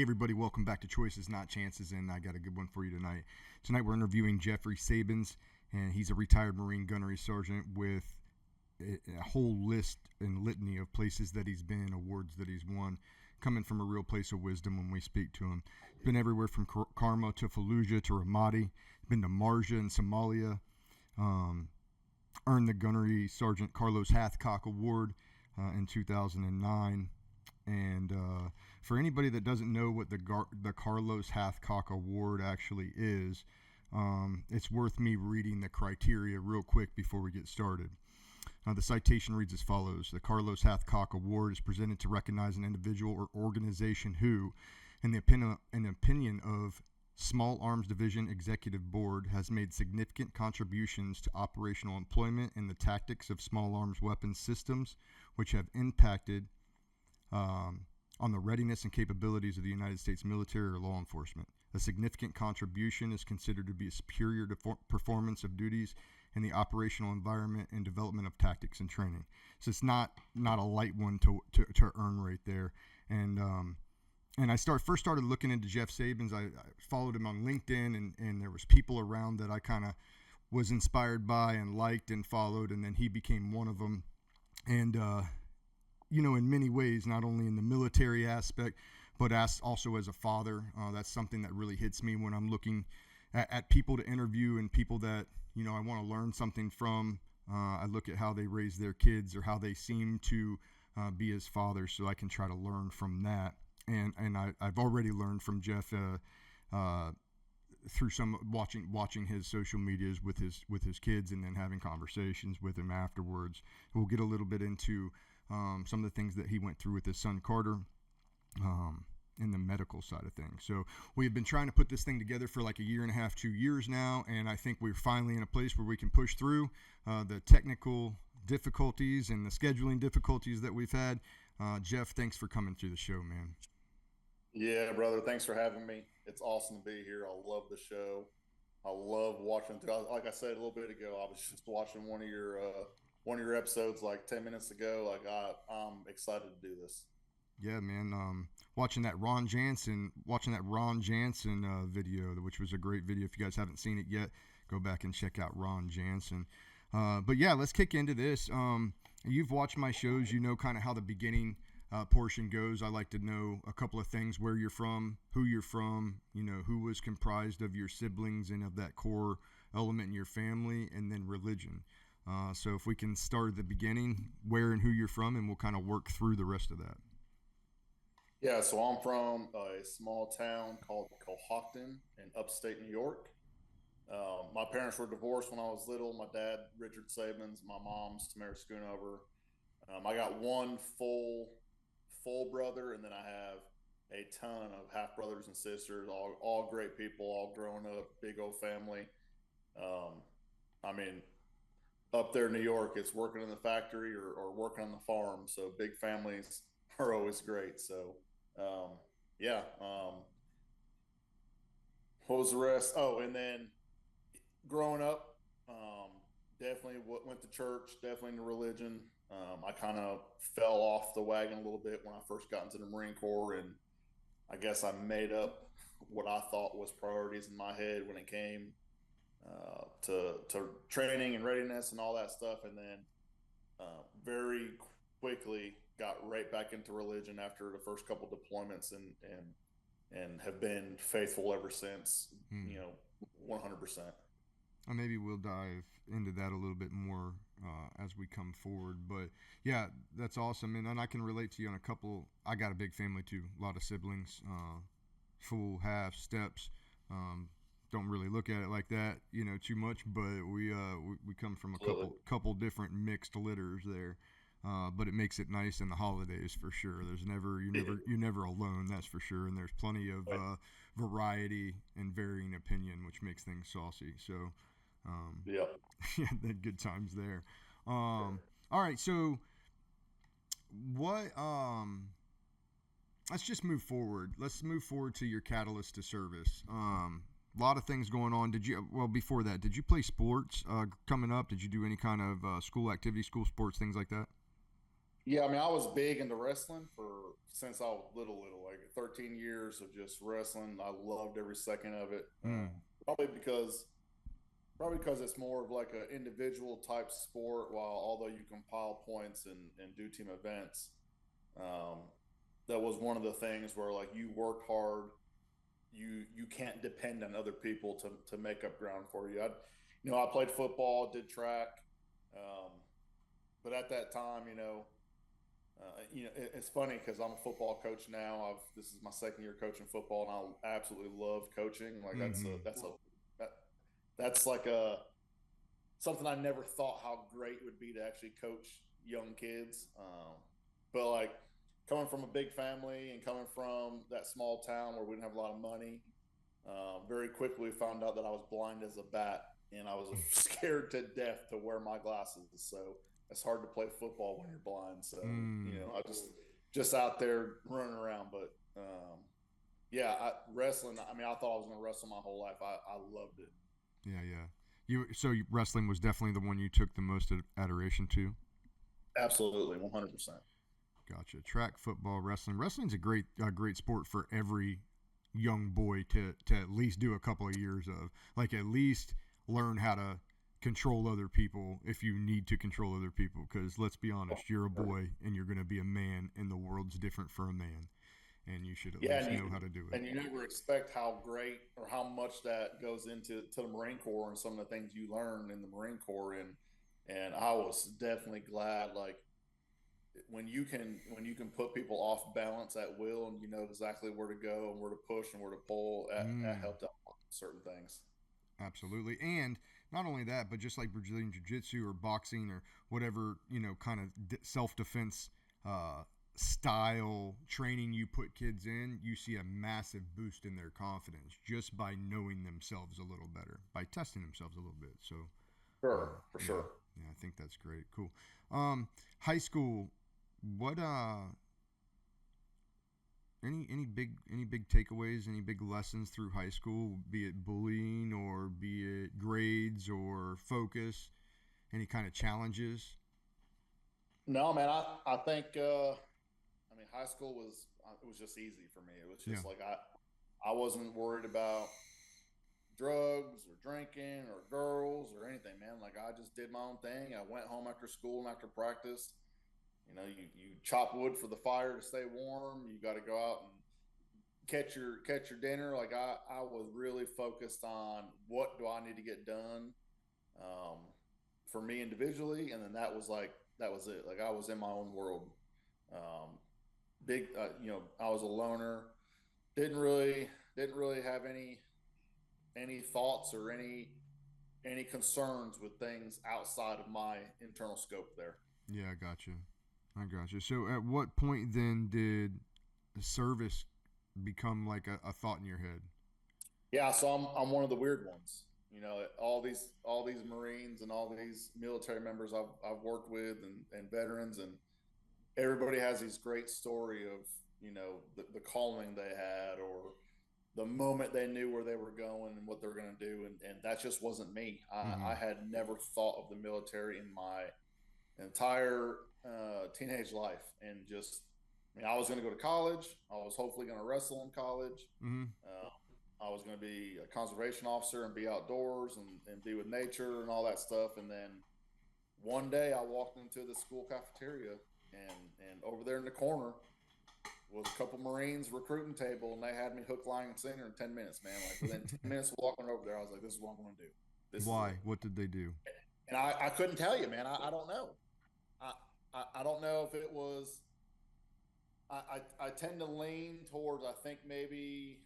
Hey everybody, welcome back to Choices Not Chances, and I got a good one for you tonight. Tonight we're interviewing Jeffrey Sabins, and he's a retired Marine Gunnery Sergeant with a whole list and litany of places that he's been, awards that he's won, coming from a real place of wisdom when we speak to him. Been everywhere from Karma to Fallujah to Ramadi, been to Marja and Somalia, earned the Gunnery Sergeant Carlos Hathcock Award in 2009. And for anybody that doesn't know what the Carlos Hathcock Award actually is, it's worth me reading the criteria real quick before we get started. The citation reads as follows. The Carlos Hathcock Award is presented to recognize an individual or organization who, in the opinion of Small Arms Division Executive Board, has made significant contributions to operational employment and the tactics of small arms weapons systems, which have impacted on the readiness and capabilities of the United States military or law enforcement. A significant contribution is considered to be a superior performance of duties in the operational environment and development of tactics and training. So it's not a light one to earn right there. And I first started looking into Jeff Sabins. I followed him on LinkedIn, and there was people around that I kind of was inspired by and liked and followed, and then he became one of them. And in many ways, not only in the military aspect, but also as a father. That's something that really hits me when I'm looking at people to interview and people that, I want to learn something from. I look at how they raise their kids or how they seem to be as fathers, so I can try to learn from that. And I've already learned from Jeff through some watching his social medias with his kids, and then having conversations with him afterwards. We'll get a little bit into some of the things that he went through with his son Carter in the medical side of things. So we've been trying to put this thing together for like a year and a half, 2 years now, and I think we're finally in a place where we can push through the technical difficulties and the scheduling difficulties that we've had. Jeff, thanks for coming through the show, man. Yeah, brother. Thanks for having me. It's awesome to be here. I love the show. I love watching. Like I said a little bit ago, I was just watching one of your episodes like 10 minutes ago. Like I'm excited to do this. Yeah, man. Watching that Ron Jansen video, which was a great video. If you guys haven't seen it yet, go back and check out Ron Jansen. But yeah, let's kick into this. You've watched my shows. You know kind of how the beginning portion goes. I like to know a couple of things: where you're from, who you're from, who was comprised of your siblings and of that core element in your family, and then religion. So if we can start at the beginning, where and who you're from, and we'll kind of work through the rest of that. Yeah, so I'm from a small town called Cohocton in upstate New York. My parents were divorced when I was little. My dad, Richard Sabins, my mom, Samara Schoonover. I got one full brother, and then I have a ton of half brothers and sisters, all great people, all grown up, big old family. I mean, up there in New York, it's working in the factory or working on the farm. So big families are always great. So, yeah. What was the rest? Oh, and then growing up, definitely went to church, definitely into religion. I kind of fell off the wagon a little bit when I first got into the Marine Corps, and I guess I made up what I thought was priorities in my head when it came to training and readiness and all that stuff, and then very quickly got right back into religion after the first couple deployments, and have been faithful ever since. 100%. And maybe we'll dive into that a little bit more as we come forward. But yeah, that's awesome. And I can relate to you on a couple. I got a big family too, a lot of siblings, full, half, steps. Don't really look at it like that, too much. But we come from a couple different mixed litters there. But it makes it nice in the holidays for sure. You're never alone, that's for sure. And there's plenty of variety and varying opinion, which makes things saucy. So, yeah, good times there. All right, so what? Let's just move forward. Let's move forward to your catalyst to service. A lot of things going on. Before that, did you play sports coming up? Did you do any kind of school activity, school sports, things like that? Yeah, I mean, I was big into wrestling since I was little, like 13 years of just wrestling. I loved every second of it. Mm. Probably because it's more of like an individual type sport. While although you compile points and do team events, um, that was one of the things where like you work hard. You can't depend on other people to make up ground for you. I played football, did track, um, but at that time, it's funny because I'm a football coach now. This is my second year coaching football, and I absolutely love coaching. Like Mm-hmm. that, that's like a something I never thought how great it would be to actually coach young kids. But like coming from a big family and coming from that small town where we didn't have a lot of money, very quickly found out that I was blind as a bat, and I was scared to death to wear my glasses. So it's hard to play football when you're blind. So Mm. I just out there running around. But yeah, wrestling. I mean, I thought I was going to wrestle my whole life. I loved it. Yeah, yeah. Wrestling was definitely the one you took the most adoration to. Absolutely, 100%. Gotcha. Track, football, wrestling. Wrestling's a great sport for every young boy to at least do a couple of years of. Like at least learn how to control other people if you need to control other people. Because let's be honest, you're a boy and you're going to be a man, and the world's different for a man, and you should at Yeah, least know how to do it. and you never expect how great or how much that goes into the Marine Corps and some of the things you learn in the Marine Corps. And I was definitely glad, like when you can put people off balance at will, and you know exactly where to go and where to push and where to pull. That Mm. helped out certain things. Absolutely. And not only that, but just like Brazilian Jiu Jitsu or boxing or whatever, kind of self defense uh, style training you put kids in, you see a massive boost in their confidence just by knowing themselves a little better, by testing themselves a little bit. So, Sure, for yeah, sure. yeah, I think that's great. Cool. High school, what any big takeaways, any big lessons through high school, be it bullying or be it grades or focus, any kind of challenges? No, man, I think I mean high school was it was just easy for me. It was Yeah. just like I wasn't worried about drugs or drinking or girls or anything, man. Like I just did my own thing. I went home after school and after practice. You chop wood for the fire to stay warm. You got to go out and catch your dinner. Like I was really focused on what do I need to get done, um, for me individually, and then that was it. Like I was in my own world. Um, big, I was a loner. Didn't really didn't really have any thoughts or any concerns with things outside of my internal scope there. Yeah, I got you. I got you. So, at what point then did the service become like a thought in your head? Yeah, so I'm one of the weird ones. All these Marines and all these military members I've worked with and veterans, and everybody has these great story of the calling they had, or the moment they knew where they were going and what they were going to do, and that just wasn't me. I Mm-hmm. had never thought of the military in my entire teenage life, and just I mean I was going to go to college. I was hopefully going to wrestle in college. Mm-hmm. uh, I was going to be a conservation officer and be outdoors and be with nature and all that stuff. And then one day I walked into the school cafeteria, and over there in the corner was a couple Marines recruiting table, and they had me hook, line, and sinker in 10 minutes, man. Like within 10 minutes of walking over there, I was like, this is what I'm going to do. This is Why? it. What did they do? And I couldn't tell you, man. I don't know. I, I don't know if it was, I tend to lean towards, I think maybe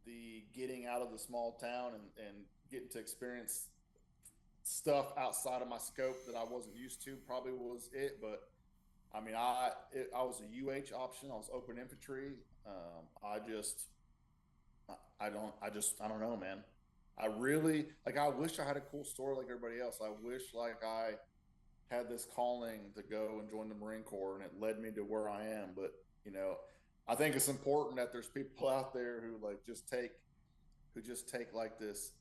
the getting out of the small town and getting to experience stuff outside of my scope that I wasn't used to probably was it. But I mean, I was a option. I was open infantry. I don't know, man. I really like. I wish I had a cool story like everybody else. I wish like I had this calling to go and join the Marine Corps, and it led me to where I am. But you know, I think it's important that there's people out there who just take like this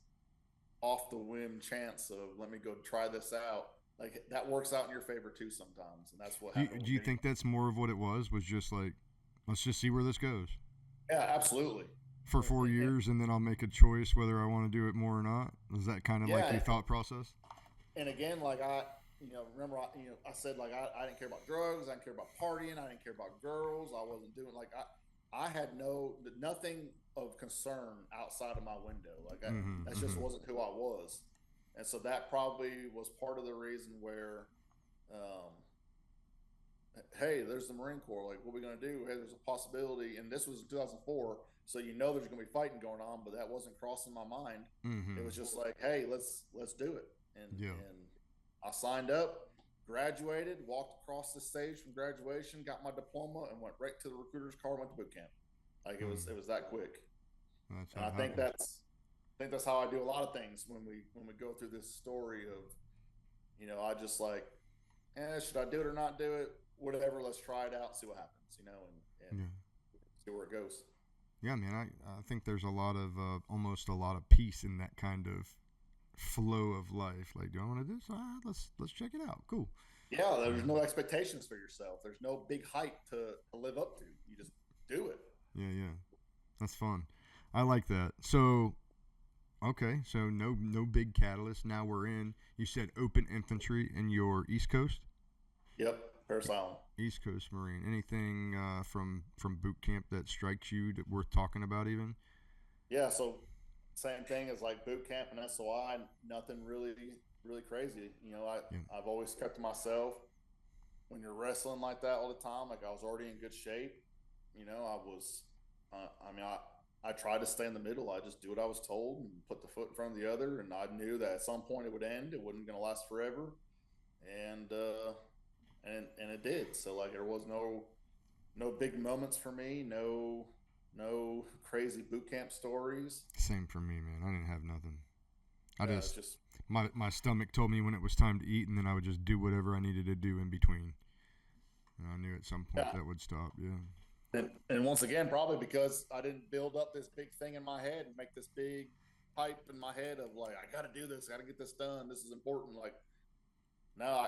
off the whim chance of let me go try this out. like that works out in your favor too sometimes, and that's what Do you, happened do with you me. think that's more of what it was just like, let's just see where this goes Yeah, absolutely. for And, 4 years, and then I'll make a choice whether I want to do it more or not? Is that kind of like yeah, your thought process? and again, like remember, I said like I didn't care about drugs, I didn't care about partying, I didn't care about girls, I wasn't doing like I had nothing of concern outside of my window. Like that just Mm-hmm. wasn't who I was, and so that probably was part of the reason where, um, hey, there's the Marine Corps. Like, what are we gonna do? Hey, there's a possibility, and this was in 2004, so there's gonna be fighting going on, but that wasn't crossing my mind. It Mm-hmm. was just like, hey, let's do it, and Yeah. and I signed up, graduated, walked across the stage from graduation, got my diploma, and went right to the recruiter's car, went to boot camp. Like Mm. it was that quick. That's And how it happens. I think that's how I do a lot of things when we go through this story of, I just like, should I do it or not do it? Whatever, let's try it out, see what happens, and Yeah. see where it goes. Yeah, man. I think there's a lot of almost a lot of peace in that kind of flow of life. Like, do I want to do this? Let's check it out. Cool. Yeah, there's Um, no expectations for yourself. There's no big hype to live up to. You just do it. yeah. That's fun. I like that. So, okay. So no big catalyst. Now we're in. You said open infantry in your East Coast. Yep, Paris Island. East Coast Marine. Anything from boot camp that strikes you that worth talking about? Even. Yeah, so same thing as like boot camp and SOI. Nothing really crazy. Yeah. I've always kept to myself. When you're wrestling like that all the time, like I was already in good shape. I was. I mean, I tried to stay in the middle. I just do what I was told and put the foot in front of the other, and I knew that at some point it would end. It wasn't going to last forever, and and it did. So like there was no big moments for me. No crazy boot camp stories. Same for me, man. I didn't have nothing. I Yeah, it's just just my stomach told me when it was time to eat, and then I would just do whatever I needed to do in between. And I knew at some point yeah. that would stop. Yeah. And once again, probably because I didn't build up this big thing in my head and make this big hype in my head of like, I got to do this, got to get this done. This is important. Like, no,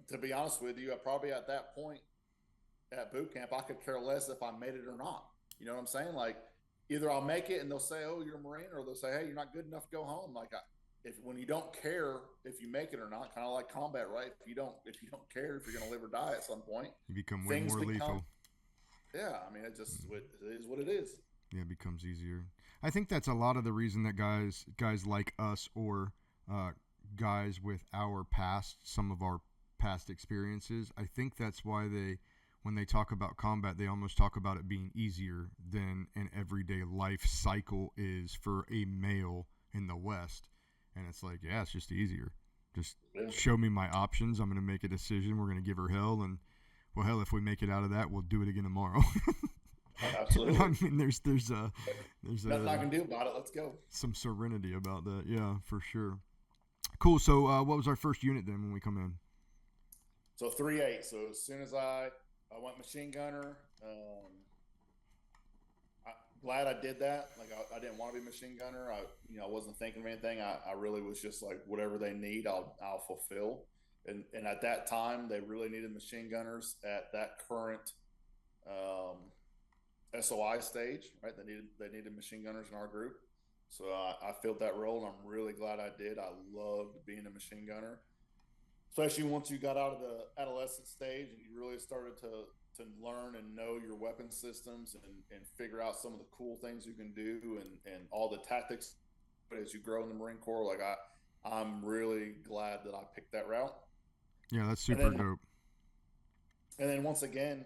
to be honest with you, I probably at that point at boot camp, I could care less if I made it or not. You know what I'm saying? Like, either I'll make it and they'll say, "Oh, you're a Marine," or they'll say, "Hey, you're not good enough to go home." Like, if when you don't care if you make it or not, kind of like combat, right? If you don't care if you're going to live or die at some point, You become way things more become. lethal. Yeah, I mean, it is what it is. Yeah, it becomes easier. I think that's a lot of the reason that guys like us or uh, guys with our past, some of our past experiences. I think that's why when they talk about combat, they almost talk about it being easier than an everyday life cycle is for a male in the West. And it's like, yeah, it's just easier. Just Yeah, show me my options. I'm going to make a decision. We're going to give her hell, and well, hell, if we make it out of that, we'll do it again tomorrow. I absolutely. mean, there's Nothing I can do about it. Let's go. some serenity about that. Yeah, for sure. Cool. So, what was our first unit then when we come in? So 3-8. So as soon as I went machine gunner, I glad I did that. Like I didn't want to be machine gunner. I wasn't thinking of anything. I really was just like whatever they need, I'll fulfill. And at that time, they really needed machine gunners at that current um, SOI stage, right? They needed machine gunners in our group. So I filled that role, and I'm really glad I did. I loved being a machine gunner, especially once you got out of the adolescent stage and you really started to learn and know your weapon systems and figure out some of the cool things you can do and all the tactics as you grow in the Marine Corps. Like I'm really glad that I picked that route. Yeah, that's And super then dope. and then once again,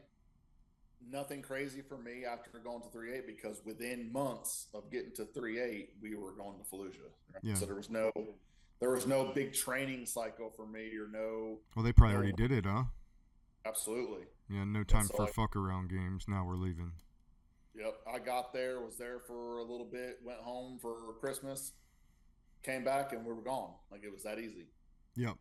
nothing crazy for me after going to 3-8 because within months of getting to 3-8, we were going to Fallujah. Right? Yeah. So there was no big training cycle for me or Well, they probably already no did it, huh? absolutely. Yeah, no And time so for fuck around games. Now we're leaving. yep, I got there, was there for a little bit, went home for Christmas, came back, and we were gone. Like it was that easy. Yep.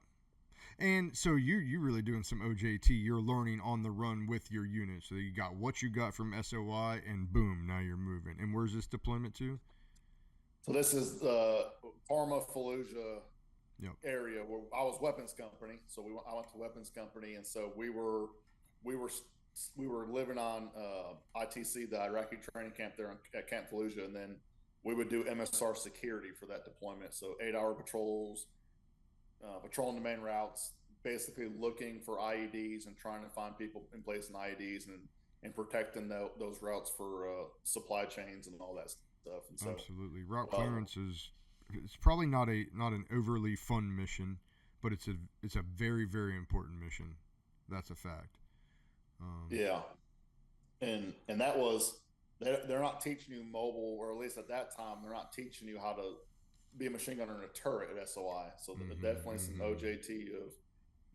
And so you really doing some OJT. You're learning on the run with your unit. So you got what you got from SOI, and boom, now you're moving. And where's this deployment to? So this is Parma Fallujah Yep. area where I was weapons company. So I went to weapons company, and so we were we were living on ITC, the Iraqi training camp there at Camp Fallujah, and then we would do MSR security for that deployment. So 8-hour patrols, patrolling the main routes, basically looking for IEDs and trying to find people in place in IEDs and protecting those routes for supply chains and all that stuff. And so, Absolutely, route clearance is it's probably not an overly fun mission, but it's a very, very important mission. That's a fact. Yeah, and that was they're not teaching you mobile, or at least at that time they're not teaching you how to be a machine gunner in a turret at SOI. So definitely some OJT of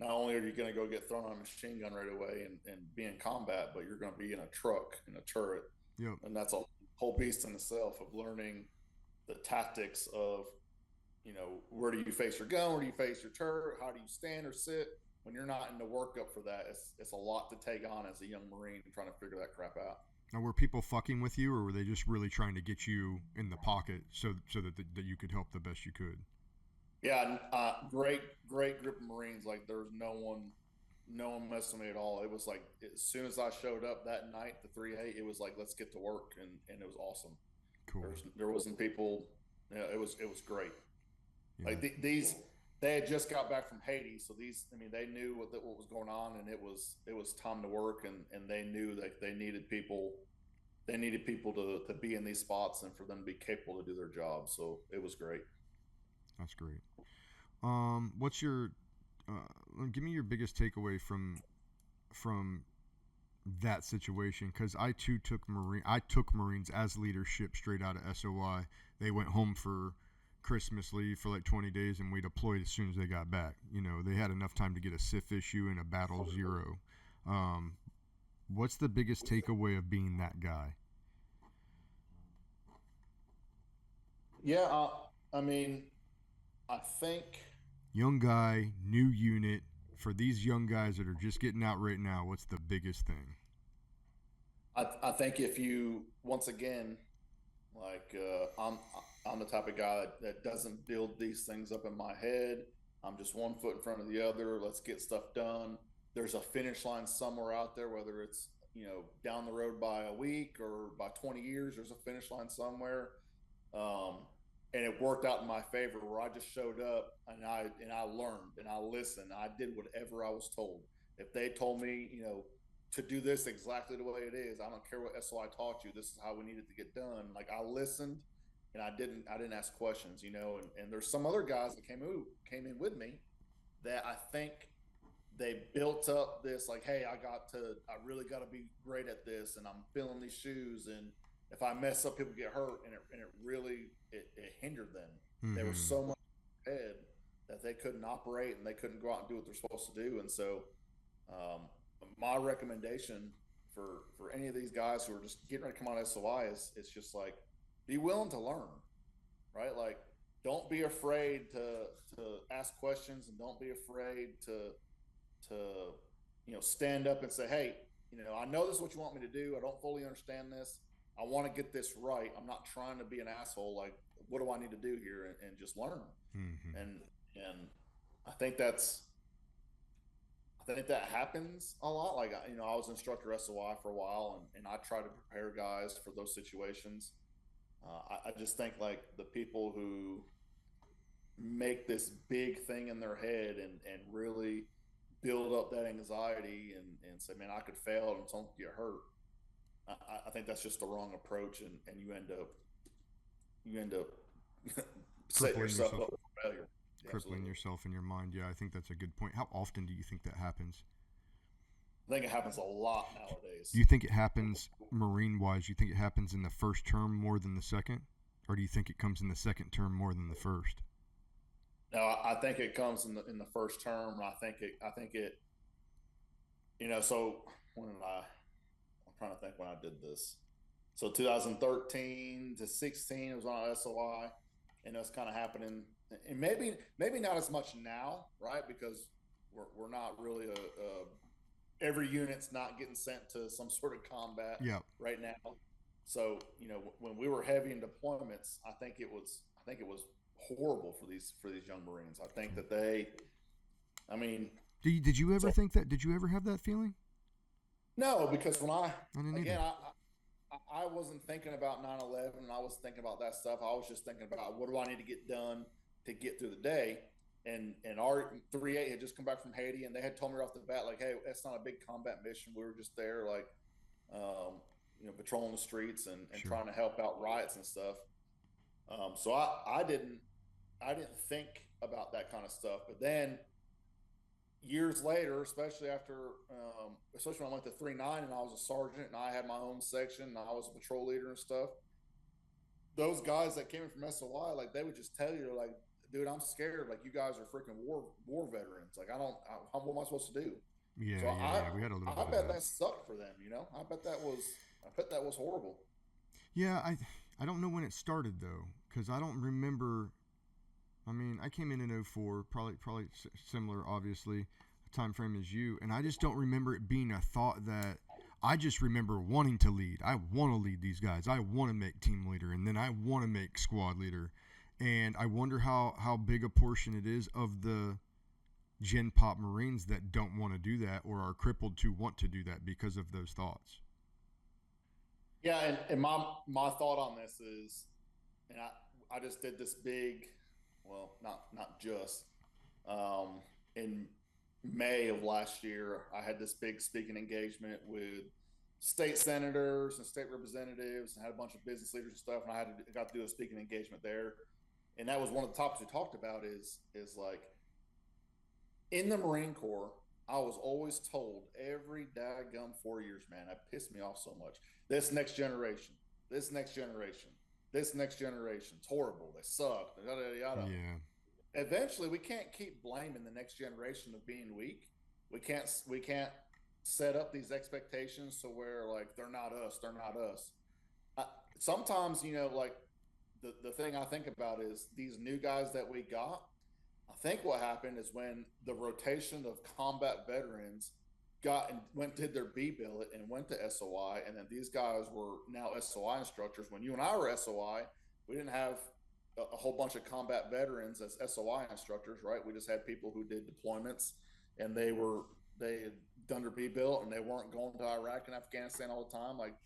not only are you going to go get thrown on a machine gun right away and be in combat, but you're going to be in a truck in a turret. Yep. And that's a whole beast in itself of learning the tactics of, where do you face your gun, where do you face your turret, how do you stand or sit. When you're not in the workup for that, it's a lot to take on as a young Marine trying to figure that crap out. Now, were people fucking with you, or were they just really trying to get you in the pocket so that you could help the best you could? Yeah, great group of Marines. Like there was no one messing with me at all. It was like as soon as I showed up that night, the 3-8, it was like let's get to work, and it was awesome. Cool. There wasn't people. Yeah, it was great. Yeah. Like these, they had just got back from Haiti, so they knew what was going on, and it was time to work, and they knew that they needed people. They needed people to be in these spots and for them to be capable to do their job. So it was great. That's great. What's your give me your biggest takeaway from that situation? Because I too took Marines as leadership straight out of SOI. They went home for Christmas leave for like 20 days, and we deployed as soon as they got back. They had enough time to get a SIF issue and a Battle 0. What's the biggest takeaway of being that guy? Yeah, I think young guy, new unit. For these young guys that are just getting out right now, what's the biggest thing? I think if you, once again, like I'm the type of guy that doesn't build these things up in my head. I'm just one foot in front of the other. Let's get stuff done. There's a finish line somewhere out there, whether it's down the road by a week or by 20 years. There's a finish line somewhere, and it worked out in my favor where I just showed up and I learned and I listened. I did whatever I was told. If they told me, to do this exactly the way it is, I don't care what SOI taught you. This is how we need it to get done. Like I listened, and I didn't ask questions, and there's some other guys that came in with me that I think they built up this like, hey, I really got to be great at this, and I'm filling these shoes, and if I mess up, people get hurt, and it really hindered them. Mm-hmm. There was so much head that they couldn't operate and they couldn't go out and do what they're supposed to do, and so my recommendation for any of these guys who are just getting ready to come out of SOI is it's just like be willing to learn, right? Like don't be afraid to ask questions, and don't be afraid to stand up and say, hey, I know this is what you want me to do. I don't fully understand this. I want to get this right. I'm not trying to be an asshole. Like, what do I need to do here? And just learn. Mm-hmm. And I think that happens a lot. Like, I was instructor SOI for a while, and I try to prepare guys for those situations. I just think like the people who make this big thing in their head and really build up that anxiety and say, man, I could fail and don't get hurt. I think that's just the wrong approach, and you end up setting yourself up for failure. Crippling yourself in your mind. Yeah, I think that's a good point. How often do you think that happens? I think it happens a lot nowadays. Do you think it happens Marine-wise? Do you think it happens in the first term more than the second? Or do you think it comes in the second term more than the first? No, I think it comes in the first term. I think it. So when I'm trying to think when I did this. So 2013 to 16, it was on SOI, and it's kind of happening. And maybe not as much now, right? Because we're not really every unit's not getting sent to some sort of combat right now. So when we were heavy in deployments, I think it was horrible for these young Marines. I think that they, I mean, Did you ever so think that? Did you ever have that feeling? no, because when I didn't again, either. I wasn't thinking about 9/11. I was thinking about that stuff. I was just thinking about what do I need to get done to get through the day. And our 3/8 had just come back from Haiti, and they had told me right off the bat, like, hey, that's not a big combat mission. We were just there, like, patrolling the streets and Sure. trying to help out riots and stuff. So I didn't think about that kind of stuff. But then years later, especially when I went to 3/9 and I was a sergeant and I had my own section and I was a patrol leader and stuff, those guys that came in from SOI, like they would just tell you, like, dude, I'm scared. Like, you guys are freaking war veterans. Like, what am I supposed to do? Yeah, So yeah, yeah. We had a little I bit of bet that. that sucked for them. I bet that was horrible. Yeah, I don't know when it started though, because I don't remember. I mean, I came in 04, probably similar, obviously, time frame as you, and I just don't remember it being a thought that. I just remember wanting to lead. I want to lead these guys. I want to make team leader, and then I want to make squad leader. And I wonder how big a portion it is of the Gen Pop Marines that don't want to do that or are crippled to want to do that because of those thoughts. Yeah, and my thought on this is, and I just did this big, well, not just, in May of last year, I had this big speaking engagement with state senators and state representatives, and had a bunch of business leaders and stuff, and got to do a speaking engagement there, and that was one of the topics we talked about is like, in the Marine Corps, I was always told every daggum 4 years, man, that pissed me off so much. This next generation, this next generation, this next generation, it's horrible. They suck. Yada, yada, yada. Yeah. Eventually, we can't keep blaming the next generation of being weak. We can't set up these expectations to where, like, they're not us. They're not us. Sometimes, like, the thing I think about is these new guys that we got. I think what happened is when the rotation of combat veterans did their B billet and went to SOI, and then these guys were now SOI instructors. When you and I were SOI, we didn't have a whole bunch of combat veterans as SOI instructors, right? We just had people who did deployments, and they had done their B billet, and they weren't going to Iraq and Afghanistan all the time, like,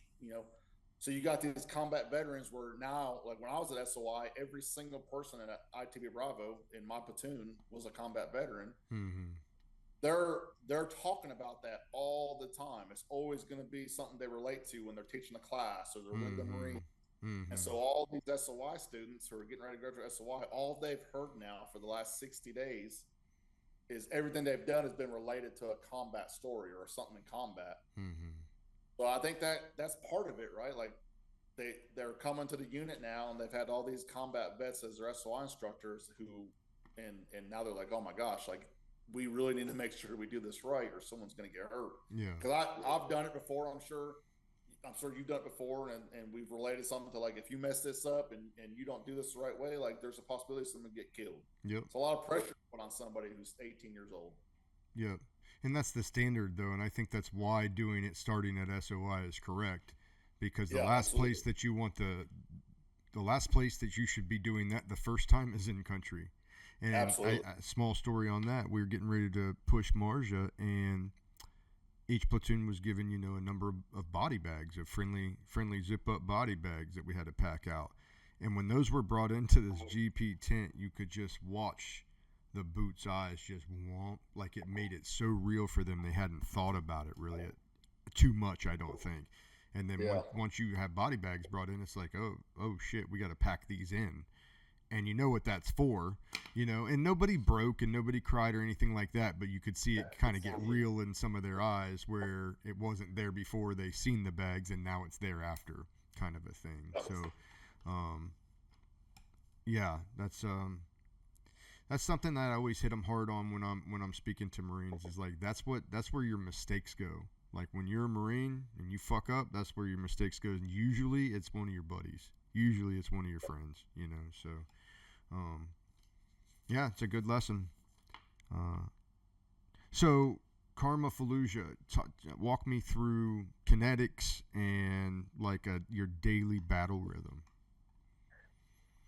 So you got these combat veterans where now, like when I was at SOI, every single person at ITB Bravo in my platoon was a combat veteran. Mm-hmm. They're talking about that all the time. It's always going to be something they relate to when they're teaching a class or they're with the Marines. Mm-hmm. And so all these SOI students who are getting ready to graduate SOI, all they've heard now for the last 60 days is everything they've done has been related to a combat story or something in combat. Mm-hmm. So I think that's part of it, right? Like they're coming to the unit now, and they've had all these combat vets as their SOI instructors and now they're like, oh my gosh, like we really need to make sure we do this right, or someone's going to get hurt. Yeah. Because I've done it before. I'm sure you've done it before, and we've related something to, like, if you mess this up and you don't do this the right way, like there's a possibility someone get killed. Yep. It's a lot of pressure put on somebody who's 18 years old. Yep. And that's the standard, though, and I think that's why doing it starting at SOI is correct, because the last absolutely. place that you want the last place that you should be doing that the first time is in country. And Absolutely. a small story on that, we were getting ready to push Marja, and each platoon was given, a number of body bags, of friendly zip-up body bags that we had to pack out. And when those were brought into this GP tent, you could just watch the boots' eyes just womp, like it made it so real for them. They hadn't thought about it really too much, I don't think. And then once you have body bags brought in, it's like, oh shit, we got to pack these in. And you know what that's for, and nobody broke and nobody cried or anything like that, but you could see it kind of get real in some of their eyes where it wasn't there before they seen the bags and now it's there after, kind of a thing. So, yeah, that's something that I always hit them hard on when I'm speaking to Marines, is like, that's where your mistakes go. Like when you're a Marine and you fuck up, that's where your mistakes go. And usually it's one of your buddies. Usually it's one of your friends, so, yeah, it's a good lesson. So Karma Fallujah, walk me through kinetics and like your daily battle rhythm.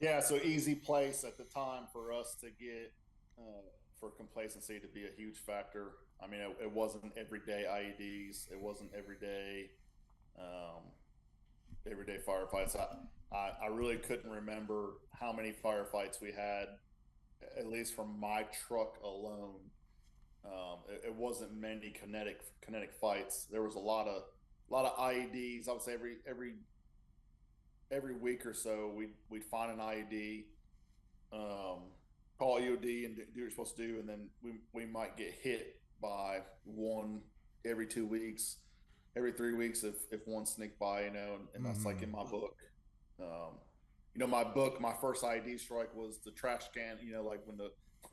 Yeah, so easy place at the time for us to get for complacency to be a huge factor. I mean, it wasn't everyday IEDs. It wasn't um, everyday firefights. I really couldn't remember how many firefights we had, at least from my truck alone. It wasn't many kinetic fights. There was a lot of IEDs. I would say every week or so we'd find an IED, um, call EOD and do what you're supposed to do, and then we might get hit by one every 2 weeks, every 3 weeks if one sneak by, and that's like in Mm-hmm. my book. Um, my book, my first ID strike was the trash can. Like when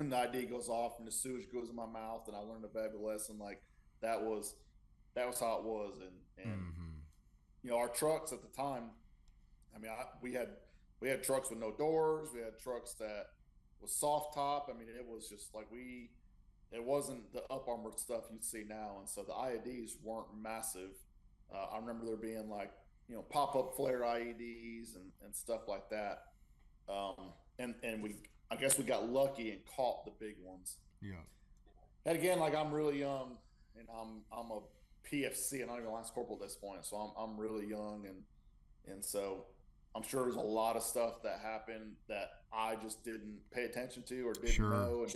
the ID goes off and the sewage goes in my mouth, and I learned a valuable lesson. Like that was that was how it was, and Mm-hmm. our trucks at the time. I mean, we had trucks with no doors. We had trucks that was soft top. I mean, it was just like it wasn't the up armored stuff you'd see now, and so the IEDs weren't massive. I remember there being like pop up flare IEDs and stuff like that. And I guess we got lucky and caught the big ones. Yeah. And again, like I'm really young, and I'm a PFC, and I'm even lance corporal at this point, so I'm really young, and so I'm sure there's a lot of stuff that happened that I just didn't pay attention to or didn't Sure. know.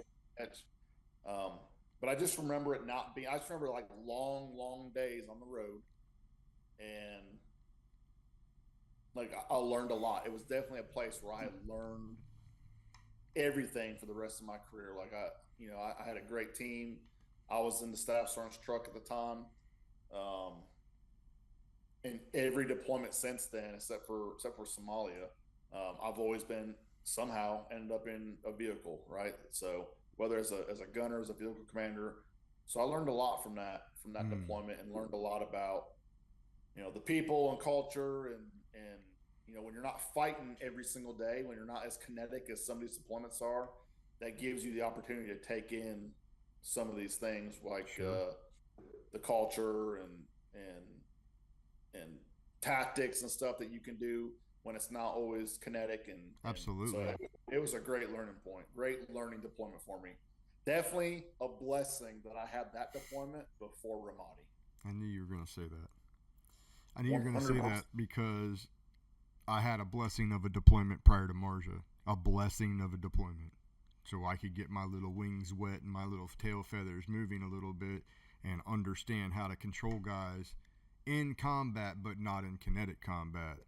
Um, but I just remember it not being. I just remember like long, long days on the road, and like I learned a lot. It was definitely a place where I learned everything for the rest of my career. Like I had a great team. I was in the staff sergeant's truck at the time. Um, in every deployment since then, except for Somalia, I've always been somehow ended up in a vehicle, right? So whether as a gunner, as a vehicle commander, so I learned a lot from that Mm. deployment, and learned a lot about the people and culture, and when you're not fighting every single day, when you're not as kinetic as some of these deployments are, that gives you the opportunity to take in some of these things like Sure. the culture and tactics and stuff that you can do when it's not always kinetic, and so Absolutely. it was a great learning point, great learning deployment for me. Definitely a blessing that I had that deployment before Ramadi. I knew you were going to say that. I knew you were going to say 100%. that because I had a blessing of a deployment prior to Marja. A blessing of a deployment. So I could get my little wings wet and my little tail feathers moving a little bit and understand how to control guys in combat but not in kinetic combat.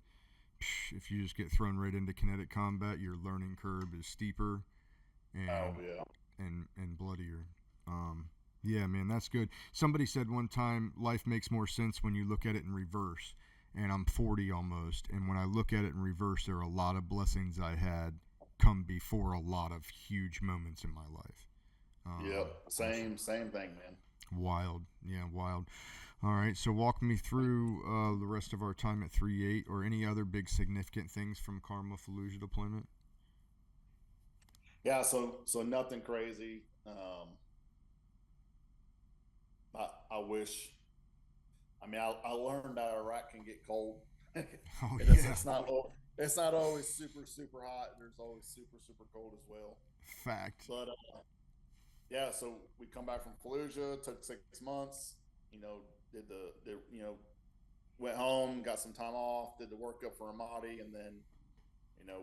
If you just get thrown right into kinetic combat, your learning curve is steeper Oh and yeah. and bloodier. Um, yeah, man, that's good. Somebody said one time, life makes more sense when you look at it in reverse. And I'm 40 almost, and when I look at it in reverse, there are a lot of blessings I had come before a lot of huge moments in my life. Yep. And so Same thing, man. wild, yeah, wild. All right, so walk me through the rest of our time at 3-8 or any other big significant things from Karma Fallujah deployment. Yeah. So nothing crazy. I wish. I mean, I learned that Iraq can get cold. it Oh is. yeah, It's not always super super hot. There's always super super cold as well. fact. But yeah, so we come back from Fallujah, took 6 months. Did went home, got some time off, did the workup for Ramadi, and then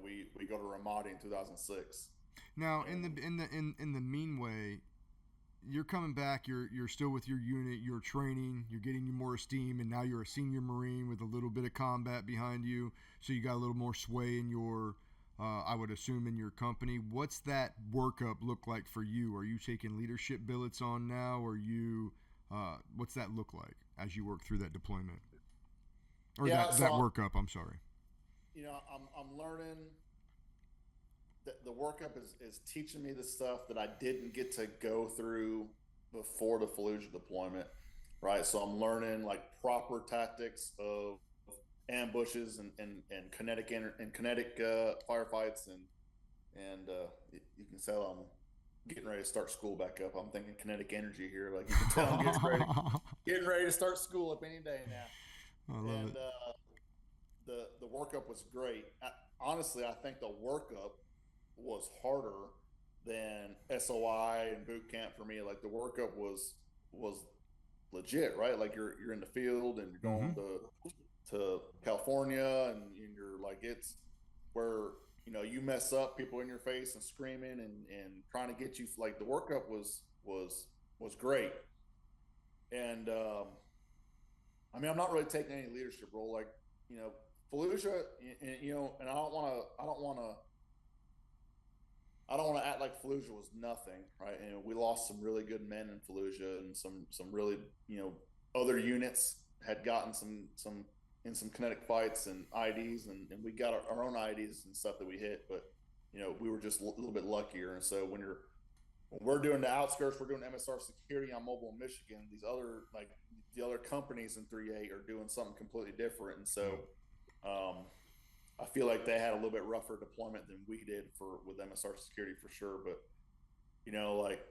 we go to Ramadi in 2006. Now, in And the mean way, you're coming back. You're still with your unit. You're training. You're getting you more esteem, and now you're a senior Marine with a little bit of combat behind you. So you got a little more sway in your, I would assume, in your company. What's that workup look like for you? Are you taking leadership billets on now? Or you, what's that look like as you work through that deployment or yeah, that so workup? I'm sorry. I'm learning. The workup is teaching me the stuff that I didn't get to go through before the Fallujah deployment, right? So I'm learning like proper tactics of ambushes and kinetic firefights, and you can tell I'm getting ready to start school back up. I'm thinking kinetic energy here, like you can tell I'm I getting ready to start school up any day now. love And it. the workup was great. honestly, I think the workup was harder than SOI and boot camp for me. Like the workup was legit, right? Like you're in the field and you're Mm-hmm. going to California and you're like it's where you mess up, people in your face and screaming and trying to get you. Like the workup was great, and I mean I'm not really taking any leadership role. Like Fallujah, and I don't want to act like Fallujah was nothing, right? And we lost some really good men in Fallujah, and some really other units had gotten some in some kinetic fights and IDs, and we got our own IDs and stuff that we hit, but we were just a little bit luckier. And so when we're doing the outskirts, we're doing MSR security on Mobile, Michigan. These other like the other companies in 3A are doing something completely different, and so. Yep. I feel like they had a little bit rougher deployment than we did with MSR security for sure. But like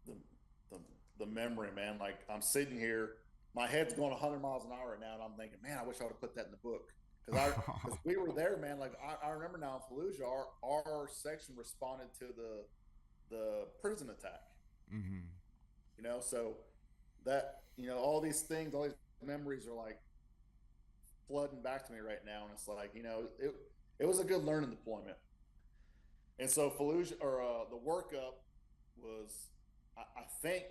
the the, the memory, man. Like I'm sitting here, my head's going 100 miles an hour right now, and I'm thinking, man, I wish I would have put that in the book because we were there, man. Like I remember now in Fallujah, our section responded to the prison attack. Mm-hmm. So that all these things, all these memories are like flooding back to me right now, and it's like it was a good learning deployment. And so Fallujah or the workup was, I think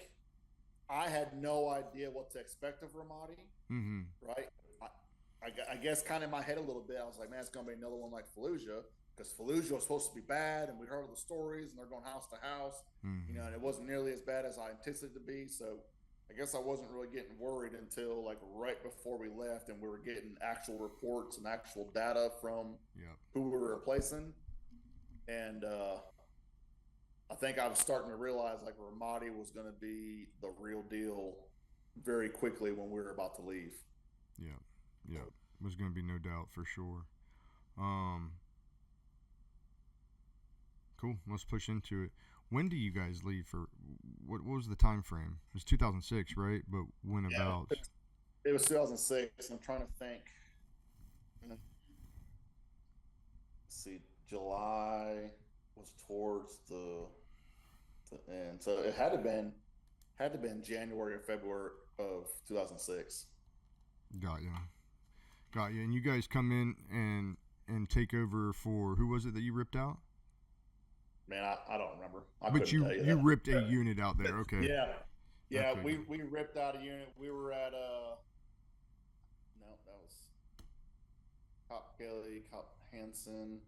I had no idea what to expect of Ramadi, Mm-hmm. right? I guess kind of in my head a little bit, I was like, man, it's gonna be another one like Fallujah because Fallujah was supposed to be bad, and we heard all the stories, and they're going house to house, Mm-hmm. and it wasn't nearly as bad as I anticipated it to be. So I guess I wasn't really getting worried until like right before we left, and we were getting actual reports and actual data from Yep. who we were replacing, and I think I was starting to realize like Ramadi was going to be the real deal very quickly when we were about to leave. Yep. Yep. There's going to be no doubt for sure. Um, cool. Let's push into it. When do you guys leave for? What was the time frame? It was 2006, right? But when Yeah, about? it was 2006. I'm trying to think. Let's see, July was towards the end, so it had to been January or February of 2006. Got you. Got you. And you guys come in and take over for who was it that you ripped out? Man, I don't remember. I But couldn't tell you you that. ripped a unit out there. Okay. Yeah, yeah, Okay. we ripped out a unit. We were at no, that was Cop Kelly, Cop Hansen,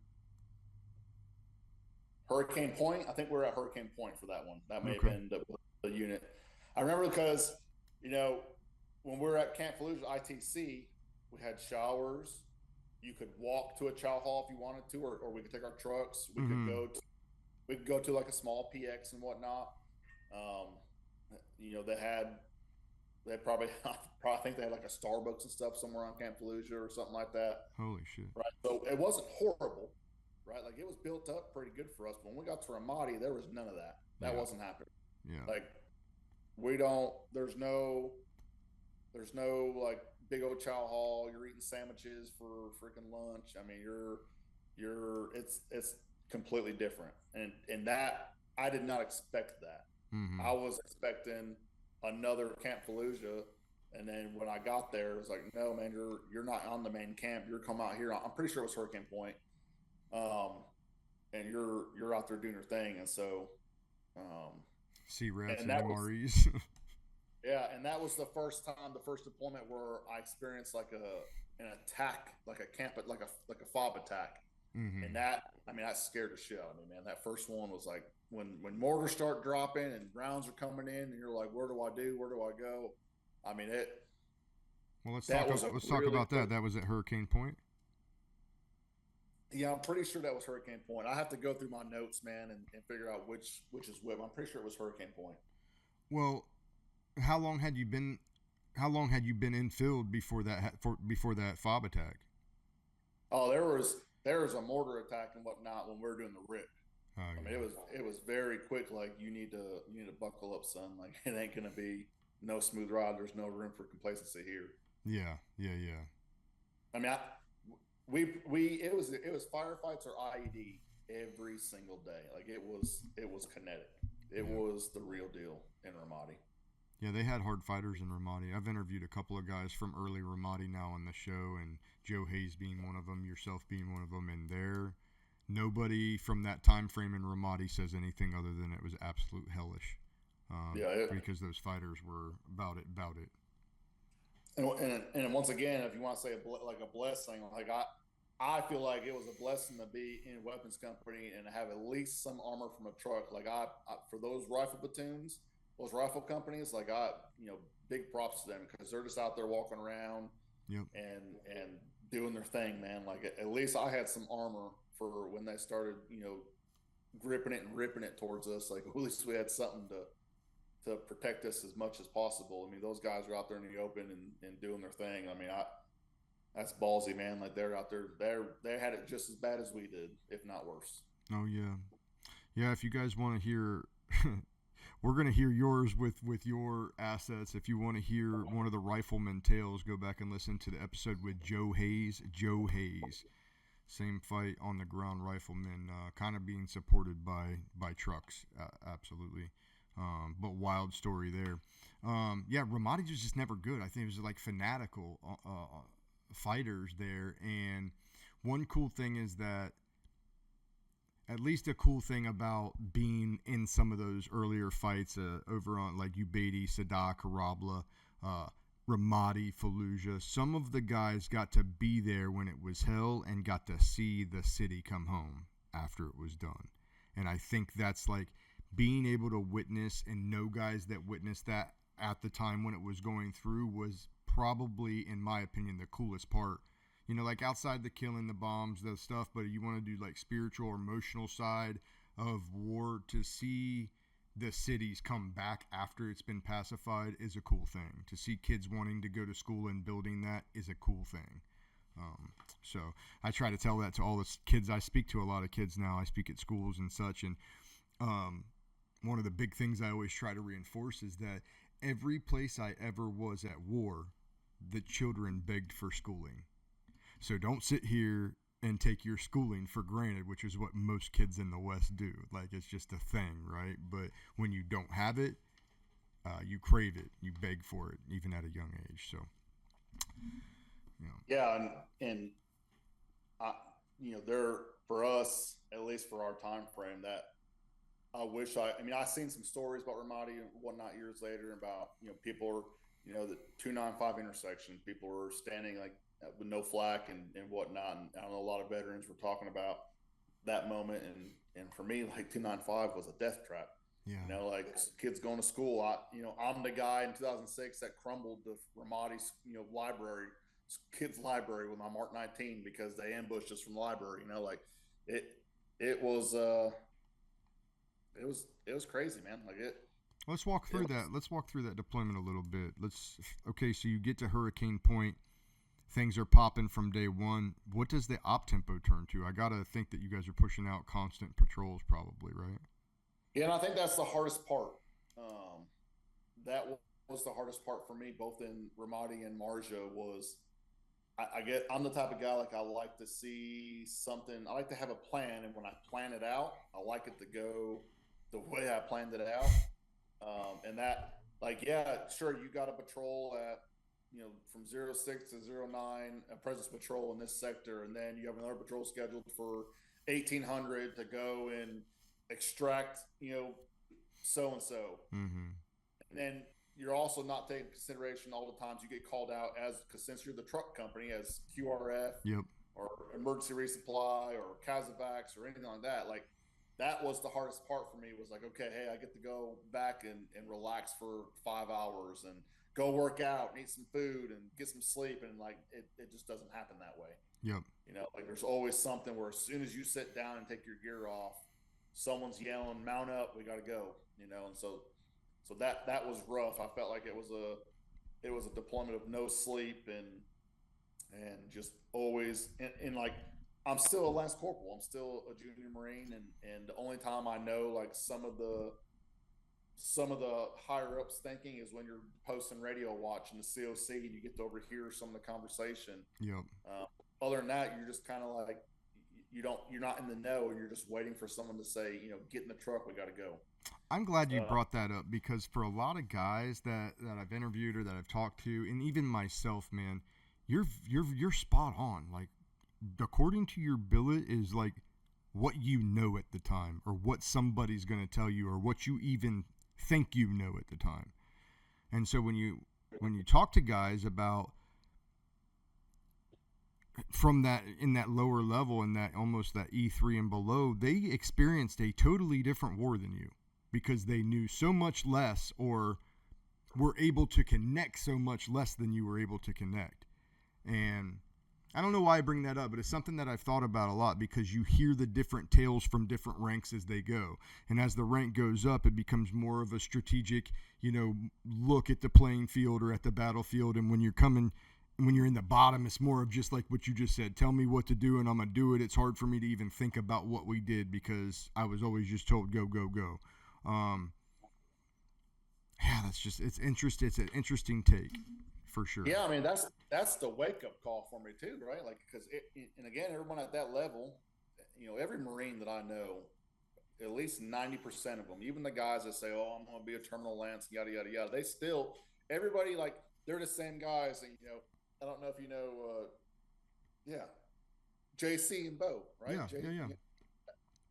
Hurricane Point. I think we were at Hurricane Point for that one. That may have Okay. been the unit. I remember because you know when we were at Camp Fallujah ITC, we had showers. You could walk to a chow hall if you wanted to, or we could take our trucks. Mm-hmm. We could go to like a small PX and whatnot. Um, they probably I think they had like a Starbucks and stuff somewhere on Camp Fallujah or something like that. Holy shit. Right. So it wasn't horrible, right? Like it was built up pretty good for us. But when we got to Ramadi, there was none of that. That Yeah. wasn't happening. Yeah. Like we don't. There's no like big old chow hall. You're eating sandwiches for freaking lunch. I mean, it's completely different. And that I did not expect that. Mm-hmm. I was expecting another Camp Fallujah, and then when I got there, it was like, no, man, you're not on the main camp. You're come out here. I'm pretty sure it was Hurricane Point, and you're out there doing your thing. And so, C-Reps and and that was MREs. yeah, and that was the first deployment where I experienced like an attack, like a camp, like a fob attack. Mm-hmm. And that, I mean, that scared the shit out of me, man. That first one was like when mortars start dropping and rounds are coming in, and you're like, where do I do? Where do I go? I mean, Well, let's that talk. was a Let's talk really about that. That was at Hurricane Point. yeah. I'm pretty sure that was Hurricane Point. I have to go through my notes, man, and figure out which is which. I'm pretty sure it was Hurricane Point. Well, how long had you been? How long had you been in field before that? Before that fob attack? Oh, there was a mortar attack and whatnot when we were doing the rip. Oh, I mean, it was very quick. Like you need to buckle up, son. Like it ain't gonna be no smooth ride. There's no room for complacency here. yeah. Yeah. Yeah. I mean, it was firefights or IED every single day. Like it was kinetic. It was the real deal in Ramadi. Yeah, they had hard fighters in Ramadi. I've interviewed a couple of guys from early Ramadi now on the show, and Joe Hayes being one of them, yourself being one of them, and nobody from that time frame in Ramadi says anything other than it was absolute hellish. Because those fighters were about it. And once again, if you want to say a blessing, like I feel like it was a blessing to be in weapons company and have at least some armor from a truck. Like I for those rifle platoons, those rifle companies, like big props to them because they're just out there walking around and doing their thing, man. Like at least I had some armor for when they started, gripping it and ripping it towards us. Like at least we had something to protect us as much as possible. I mean, those guys are out there in the open and doing their thing. I mean, that's ballsy, man. Like they're out there, they had it just as bad as we did, if not worse. Oh yeah. If you guys want to hear, we're gonna hear yours with your assets. If you want to hear one of the rifleman tales, go back and listen to the episode with Joe Hayes. Joe Hayes, same fight on the ground, rifleman, kind of being supported by trucks, absolutely. But wild story there. Ramadi was just never good. I think it was like fanatical fighters there. And one cool thing is that, at least a cool thing about being in some of those earlier fights over on like Ubaidi, Sadah, Karabla, Ramadi, Fallujah, some of the guys got to be there when it was hell and got to see the city come home after it was done. And I think that's like, being able to witness and know guys that witnessed that at the time when it was going through was probably, in my opinion, the coolest part. Like outside the killing, the bombs, the stuff, but you want to do like spiritual or emotional side of war, to see the cities come back after it's been pacified is a cool thing. To see kids wanting to go to school and building that is a cool thing. So I try to tell that to all the kids. I speak to a lot of kids now. I speak at schools and such, and one of the big things I always try to reinforce is that every place I ever was at war, the children begged for schooling. So don't sit here and take your schooling for granted, which is what most kids in the West do. Like, it's just a thing, right? But when you don't have it, you crave it. You beg for it, even at a young age. So, Yeah, and there, for us, at least for our time frame, that I wish I've seen some stories about Ramadi and whatnot years later about, people are, the 295 intersection, people were standing like with no flak and whatnot. And I know a lot of veterans were talking about that moment. And for me, like 295 was a death trap. Yeah. Like kids going to school. I'm the guy in 2006 that crumbled the Ramadi's, library, kids library with my Mark 19 because they ambushed us from the library. Like it was crazy, man. Like it. Let's walk through that. Let's walk through that deployment a little bit. So you get to Hurricane Point. Things are popping from day one. What does the op tempo turn to? I got to think that you guys are pushing out constant patrols probably, right? Yeah, and I think that's the hardest part. That was the hardest part for me, both in Ramadi and Marja, was I'm the type of guy, like, I like to see something. I like to have a plan, and when I plan it out, I like it to go the way I planned it out. And that, like, yeah, sure, you got a patrol at, from 06 to 09, a presence patrol in this sector, and then you have another patrol scheduled for 1800 to go and extract, so-and-so. Mm-hmm. And then you're also not taking consideration all the times you get called out because since you're the truck company, as QRF, yep, or emergency resupply or Casevacs or anything like that. Like, that was the hardest part for me, was like, okay, hey, I get to go back and relax for 5 hours and go work out and eat some food and get some sleep. And like, it just doesn't happen that way. Yep. Like there's always something where as soon as you sit down and take your gear off, someone's yelling, mount up, we got to go, and so that was rough. I felt like it was a deployment of no sleep and just always in like, I'm still a Lance Corporal. I'm still a junior Marine, and the only time I know like some of the higher ups thinking is when you're posting radio watch in the COC and you get to overhear some of the conversation. Yep. other than that, you're just kind of like, you're not in the know, and you're just waiting for someone to say, get in the truck, we got to go. I'm glad you brought that up, because for a lot of guys that I've interviewed or that I've talked to, and even myself, man, you're spot on. Like, according to your billet is like what you know at the time, or what somebody's going to tell you, or what you even think you know at the time. And so when you talk to guys about from that, in that lower level, in that almost that E3 and below, they experienced a totally different war than you, because they knew so much less, or were able to connect so much less than you were able to connect. And I don't know why I bring that up, but it's something that I've thought about a lot, because you hear the different tales from different ranks as they go. And as the rank goes up, it becomes more of a strategic, look at the playing field or at the battlefield. And when you're in the bottom, it's more of just like what you just said. Tell me what to do and I'm going to do it. It's hard for me to even think about what we did, because I was always just told, go, go, go. Yeah, it's interesting. It's an interesting take. For sure. Yeah, I mean, that's the wake up call for me too, right? Like, because and again, everyone at that level, every Marine that I know, at least 90% of them, even the guys that say, "Oh, I'm going to be a terminal lance," yada yada yada, they still, everybody, like, they're the same guys. And I don't know if you know, JC and Bo, right? Yeah.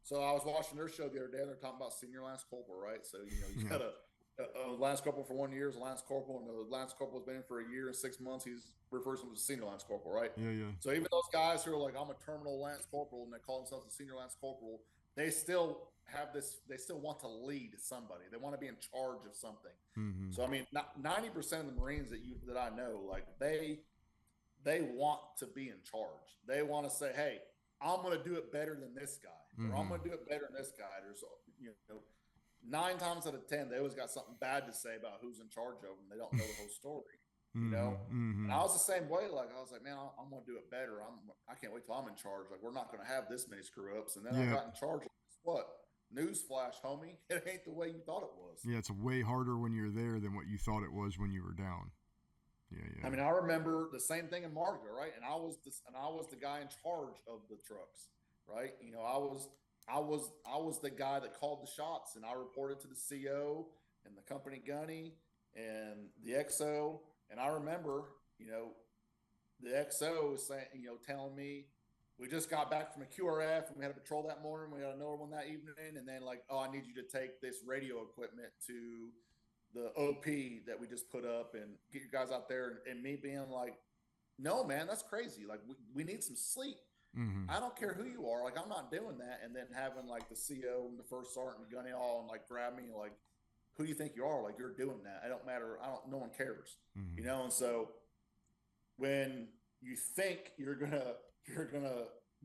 So I was watching their show the other day. They're talking about senior lance corporal, right? So you got a lance corporal for 1 year is a lance corporal, and the lance corporal's been in for 1 year and 6 months. He's refers to him as a senior lance corporal, right? Yeah. So even those guys who are like, I'm a terminal lance corporal, and they call themselves a senior lance corporal, they still have this. They still want to lead somebody. They want to be in charge of something. Mm-hmm. So I mean, 90% of the Marines that I know, like they want to be in charge. They want to say, hey, I'm going to do it better than this guy, or I'm going to do it better than this guy. There's 9 times out of 10, they always got something bad to say about who's in charge of them. They don't know the whole story, And I was the same way. Like, I was like, man, I'm going to do it better. I can't wait till I'm in charge. Like, we're not going to have this many screw ups. And then I got in charge. What? Newsflash, homie. It ain't the way you thought it was. Yeah, it's way harder when you're there than what you thought it was when you were down. Yeah. I mean, I remember the same thing in Marga, right? And I was the guy in charge of the trucks, right? I was the guy that called the shots, and I reported to the CO and the company gunny and the XO. And I remember, the XO was saying, telling me, we just got back from a QRF and we had a patrol that morning. We had another one that evening. And then like, oh, I need you to take this radio equipment to the OP that we just put up and get you guys out there. And me being like, no, man, that's crazy. Like, we need some sleep. Mm-hmm. I don't care who you are. Like, I'm not doing that. And then having like the CO and the first sergeant and gunny all and like grab me, like, who do you think you are? Like, you're doing that. I don't matter. No one cares, And so when you think you're going to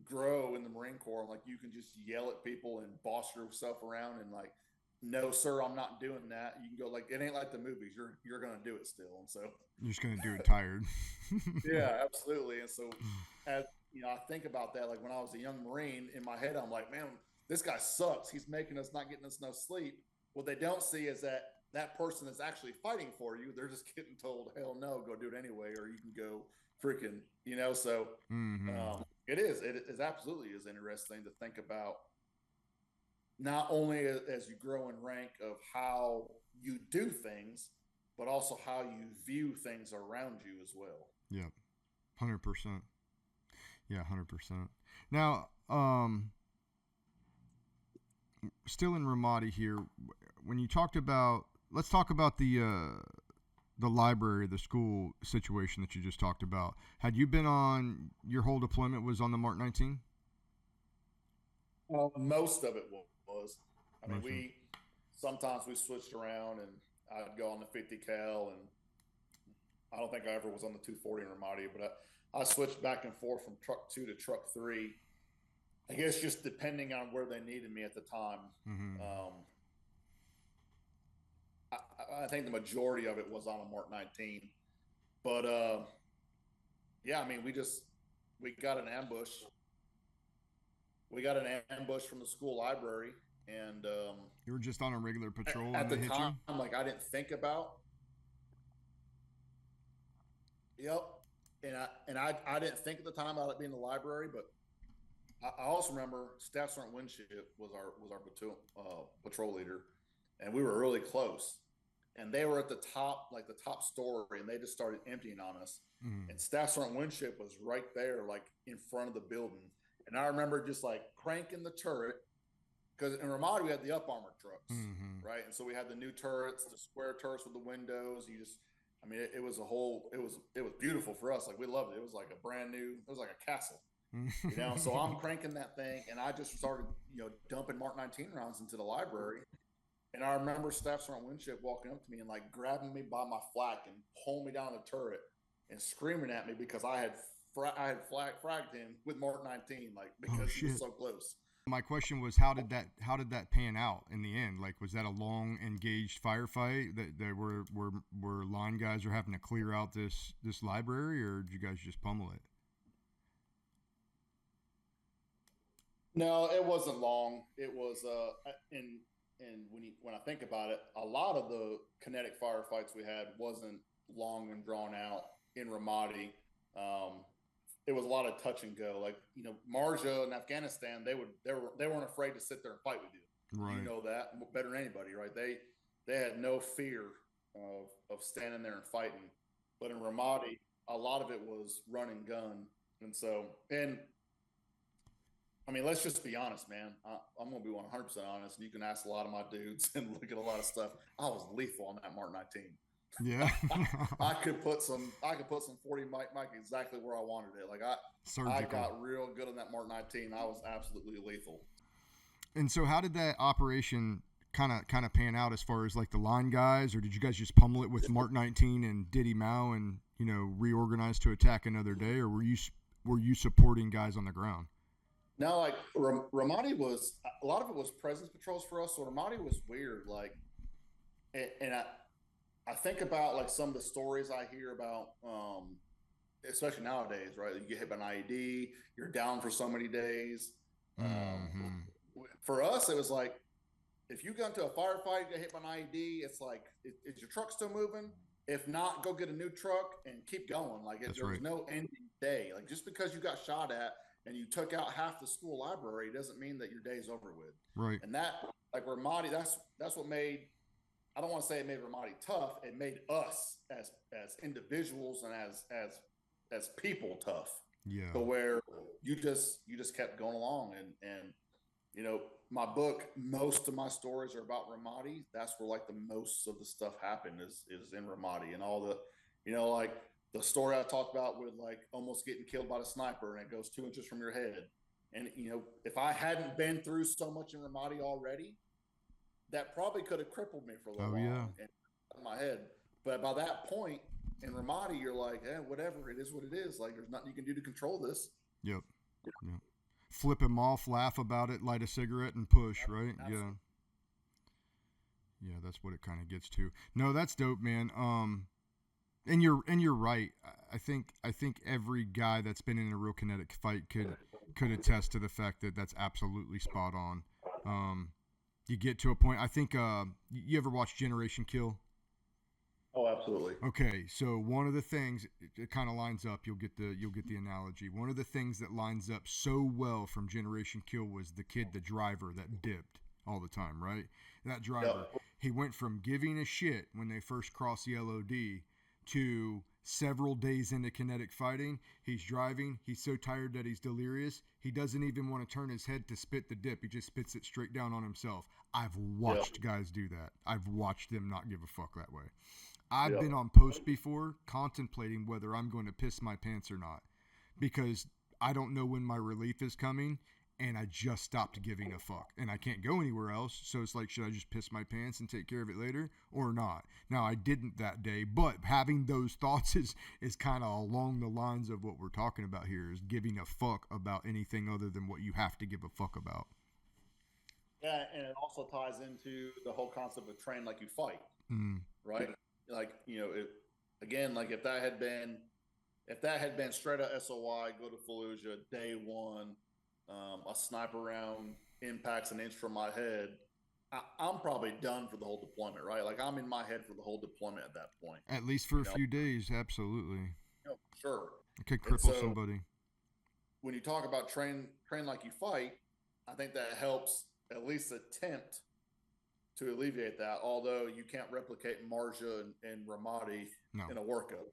grow in the Marine Corps, like, you can just yell at people and boss yourself around and like, no, sir, I'm not doing that. You can go like, it ain't like the movies. You're going to do it still. And so you're just going to do it tired. Yeah, absolutely. And so as I think about that, like when I was a young Marine, in my head, I'm like, man, this guy sucks. He's making us not getting us no sleep. What they don't see is that person is actually fighting for you. They're just getting told, hell no, go do it anyway, or you can go freaking, so it is absolutely is interesting to think about, not only as you grow in rank of how you do things, but also how you view things around you as well. Yeah, 100%. Yeah, 100%. Now, still in Ramadi here, when you talked about, let's talk about the library, the school situation that you just talked about. Had you been on, your whole deployment was on the Mark 19? Most of it was. I mean, sometimes we switched around, and I'd go on the 50 cal, and I don't think I ever was on the 240 in Ramadi, but I switched back and forth from truck 2 to truck 3. I guess just depending on where they needed me at the time. I think the majority of it was on a Mark 19, but yeah, I mean, we got an ambush. We got an ambush from the school library, and you were just on a regular patrol at the time. Like, I didn't think about. Yep, I didn't think at the time about it being the library, but I also remember Staff Sergeant Winship was our platoon, patrol leader, and we were really close. And they were at the top, like the top story, and they just started emptying on us. Mm. And Staff Sergeant Winship was right there, like in front of the building. And I remember just like cranking the turret, because in Ramadi we had the up armored trucks, Mm-hmm. right? And so we had the new turrets, the square turrets with the windows. I mean, it was it was beautiful for us. Like we loved it. It was like it was like a castle. So I'm cranking that thing, and I just started, dumping Mark 19 rounds into the library. And I remember Staff Sergeant Winship walking up to me and like grabbing me by my flak and pulling me down the turret and screaming at me because I had fragged him with Mark 19, like because he was so close. My question was, how did that pan out in the end? Like, was that a long engaged firefight that were line guys are having to clear out this library, or did you guys just pummel it? No, it wasn't long. It was and when I think about it, a lot of the kinetic firefights we had wasn't long and drawn out in Ramadi. It was a lot of touch and go. Like Marja in Afghanistan, they weren't afraid to sit there and fight with you. Right. You know that better than anybody, right? They had no fear of standing there and fighting. But in Ramadi, a lot of it was run and gun, and I mean, let's just be honest, man. I'm going to be 100% honest. And you can ask a lot of my dudes and look at a lot of stuff. I was lethal on that Mark 19. Yeah. I could put some 40 Mike exactly where I wanted it. Like I got real good on that Mark 19. I was absolutely lethal. And so how did that operation kind of pan out as far as like the line guys, or did you guys just pummel it with Mark 19 and Diddy Mao and, reorganize to attack another day, or were you supporting guys on the ground? No, like Ramadi was, a lot of it was presence patrols for us. So Ramadi was weird. Like, and I think about like some of the stories I hear about, especially nowadays, right? You get hit by an IED, you're down for so many days. For us, it was like, if you got into a firefight, get hit by an IED, it's like, is your truck still moving? If not, go get a new truck and keep going. Like there was no ending day. Like just because you got shot at and you took out half the school library doesn't mean that your day's over with. Right. And that, like Ramadi, that's what made, I don't want to say it made Ramadi tough. It made us as individuals and as people tough. Yeah. To where you just kept going along, and my book, most of my stories are about Ramadi. That's where like the most of the stuff happened is in Ramadi, and all the, like the story I talked about with like almost getting killed by the sniper and it goes 2 inches from your head. And, if I hadn't been through so much in Ramadi already, that probably could have crippled me for a little while in my head. But by that point in Ramadi, you're like, whatever, it is what it is. Like there's nothing you can do to control this. Yep. Flip him off, laugh about it, light a cigarette and push, right? Absolutely. Yeah, that's what it kind of gets to. No, that's dope, man. And you're right. I think every guy that's been in a real kinetic fight could attest to the fact that that's absolutely spot on. You get to a point. I think you ever watch Generation Kill? Oh, absolutely. Okay, so one of the things, it kind of lines up. You'll get the analogy. One of the things that lines up so well from Generation Kill was the driver that dipped all the time, right? That driver, he went from giving a shit when they first crossed the LOD to several days into kinetic fighting. He's driving. He's so tired that he's delirious. He doesn't even want to turn his head to spit the dip. He just spits it straight down on himself. I've watched guys do that. I've watched them not give a fuck that way. I've been on post before contemplating whether I'm going to piss my pants or not, because I don't know when my relief is coming and I just stopped giving a fuck and I can't go anywhere else. So it's like, should I just piss my pants and take care of it later or not? Now I didn't that day, but having those thoughts is kind of along the lines of what we're talking about here, is giving a fuck about anything other than what you have to give a fuck about. Yeah. And it also ties into the whole concept of train like you fight, right? Like, like if that had been straight out SOI, go to Fallujah, day one, a sniper round impacts an inch from my head, I'm probably done for the whole deployment, right? Like I'm in my head for the whole deployment at that point. At least for a few days, absolutely. Sure. It could And cripple so somebody. when you talk about train like you fight, I think that helps at least attempt to alleviate that. Although you can't replicate Marja and Ramadi No. in a workout.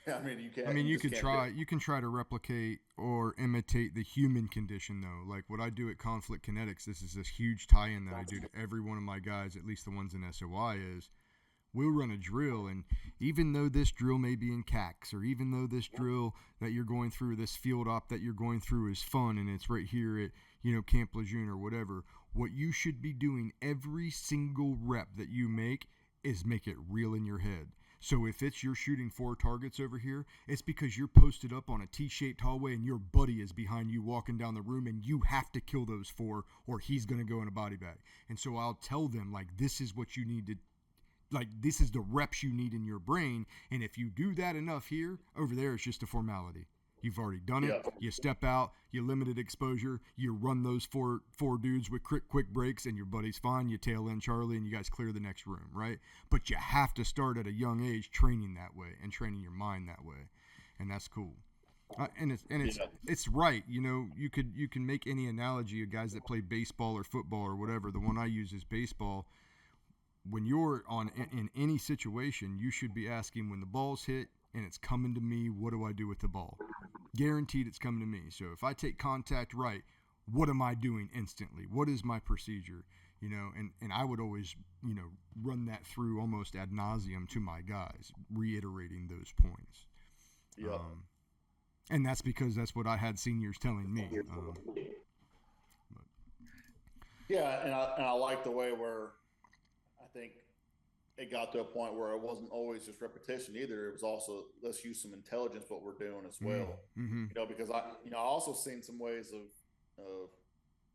I mean, you can't. I mean, You you just could can't do try. it. You can try to replicate or imitate the human condition, though. Like what I do at Conflict Kinetics, this is this huge tie-in that I do to every one of my guys, at least the ones in SOI, is we'll run a drill, and even though this drill may be in CAX, or even though this drill that you're going through, this field op that you're going through is fun, and it's right here at Camp Lejeune or whatever, what you should be doing every single rep that you make is make it real in your head. So if it's you're shooting 4 targets over here, it's because you're posted up on a T-shaped hallway and your buddy is behind you walking down the room, and you have to kill those 4 or he's going to go in a body bag. And so I'll tell them, like, this is what you need to, like, this is the reps you need in your brain. And if you do that enough here, over there it's just a formality. You've already done it. You step out, you limited exposure, you run those four dudes with quick breaks, and your buddy's fine. You tail in Charlie, and you guys clear the next room, right? But you have to start at a young age training that way and training your mind that way, and that's cool. And it's right. You can make any analogy of guys that play baseball or football or whatever. The one I use is baseball. When you're in any situation, you should be asking, when the ball's hit and it's coming to me, what do I do with the ball? Guaranteed it's coming to me. So if I take contact right, what am I doing instantly? What is my procedure? And I would always, run that through almost ad nauseum to my guys, reiterating those points. Yeah. And that's because that's what I had seniors telling me. Yeah, and I like the way where I think it got to a point where it wasn't always just repetition either. It was also, let's use some intelligence what we're doing as well. Mm-hmm. Because I also seen some ways of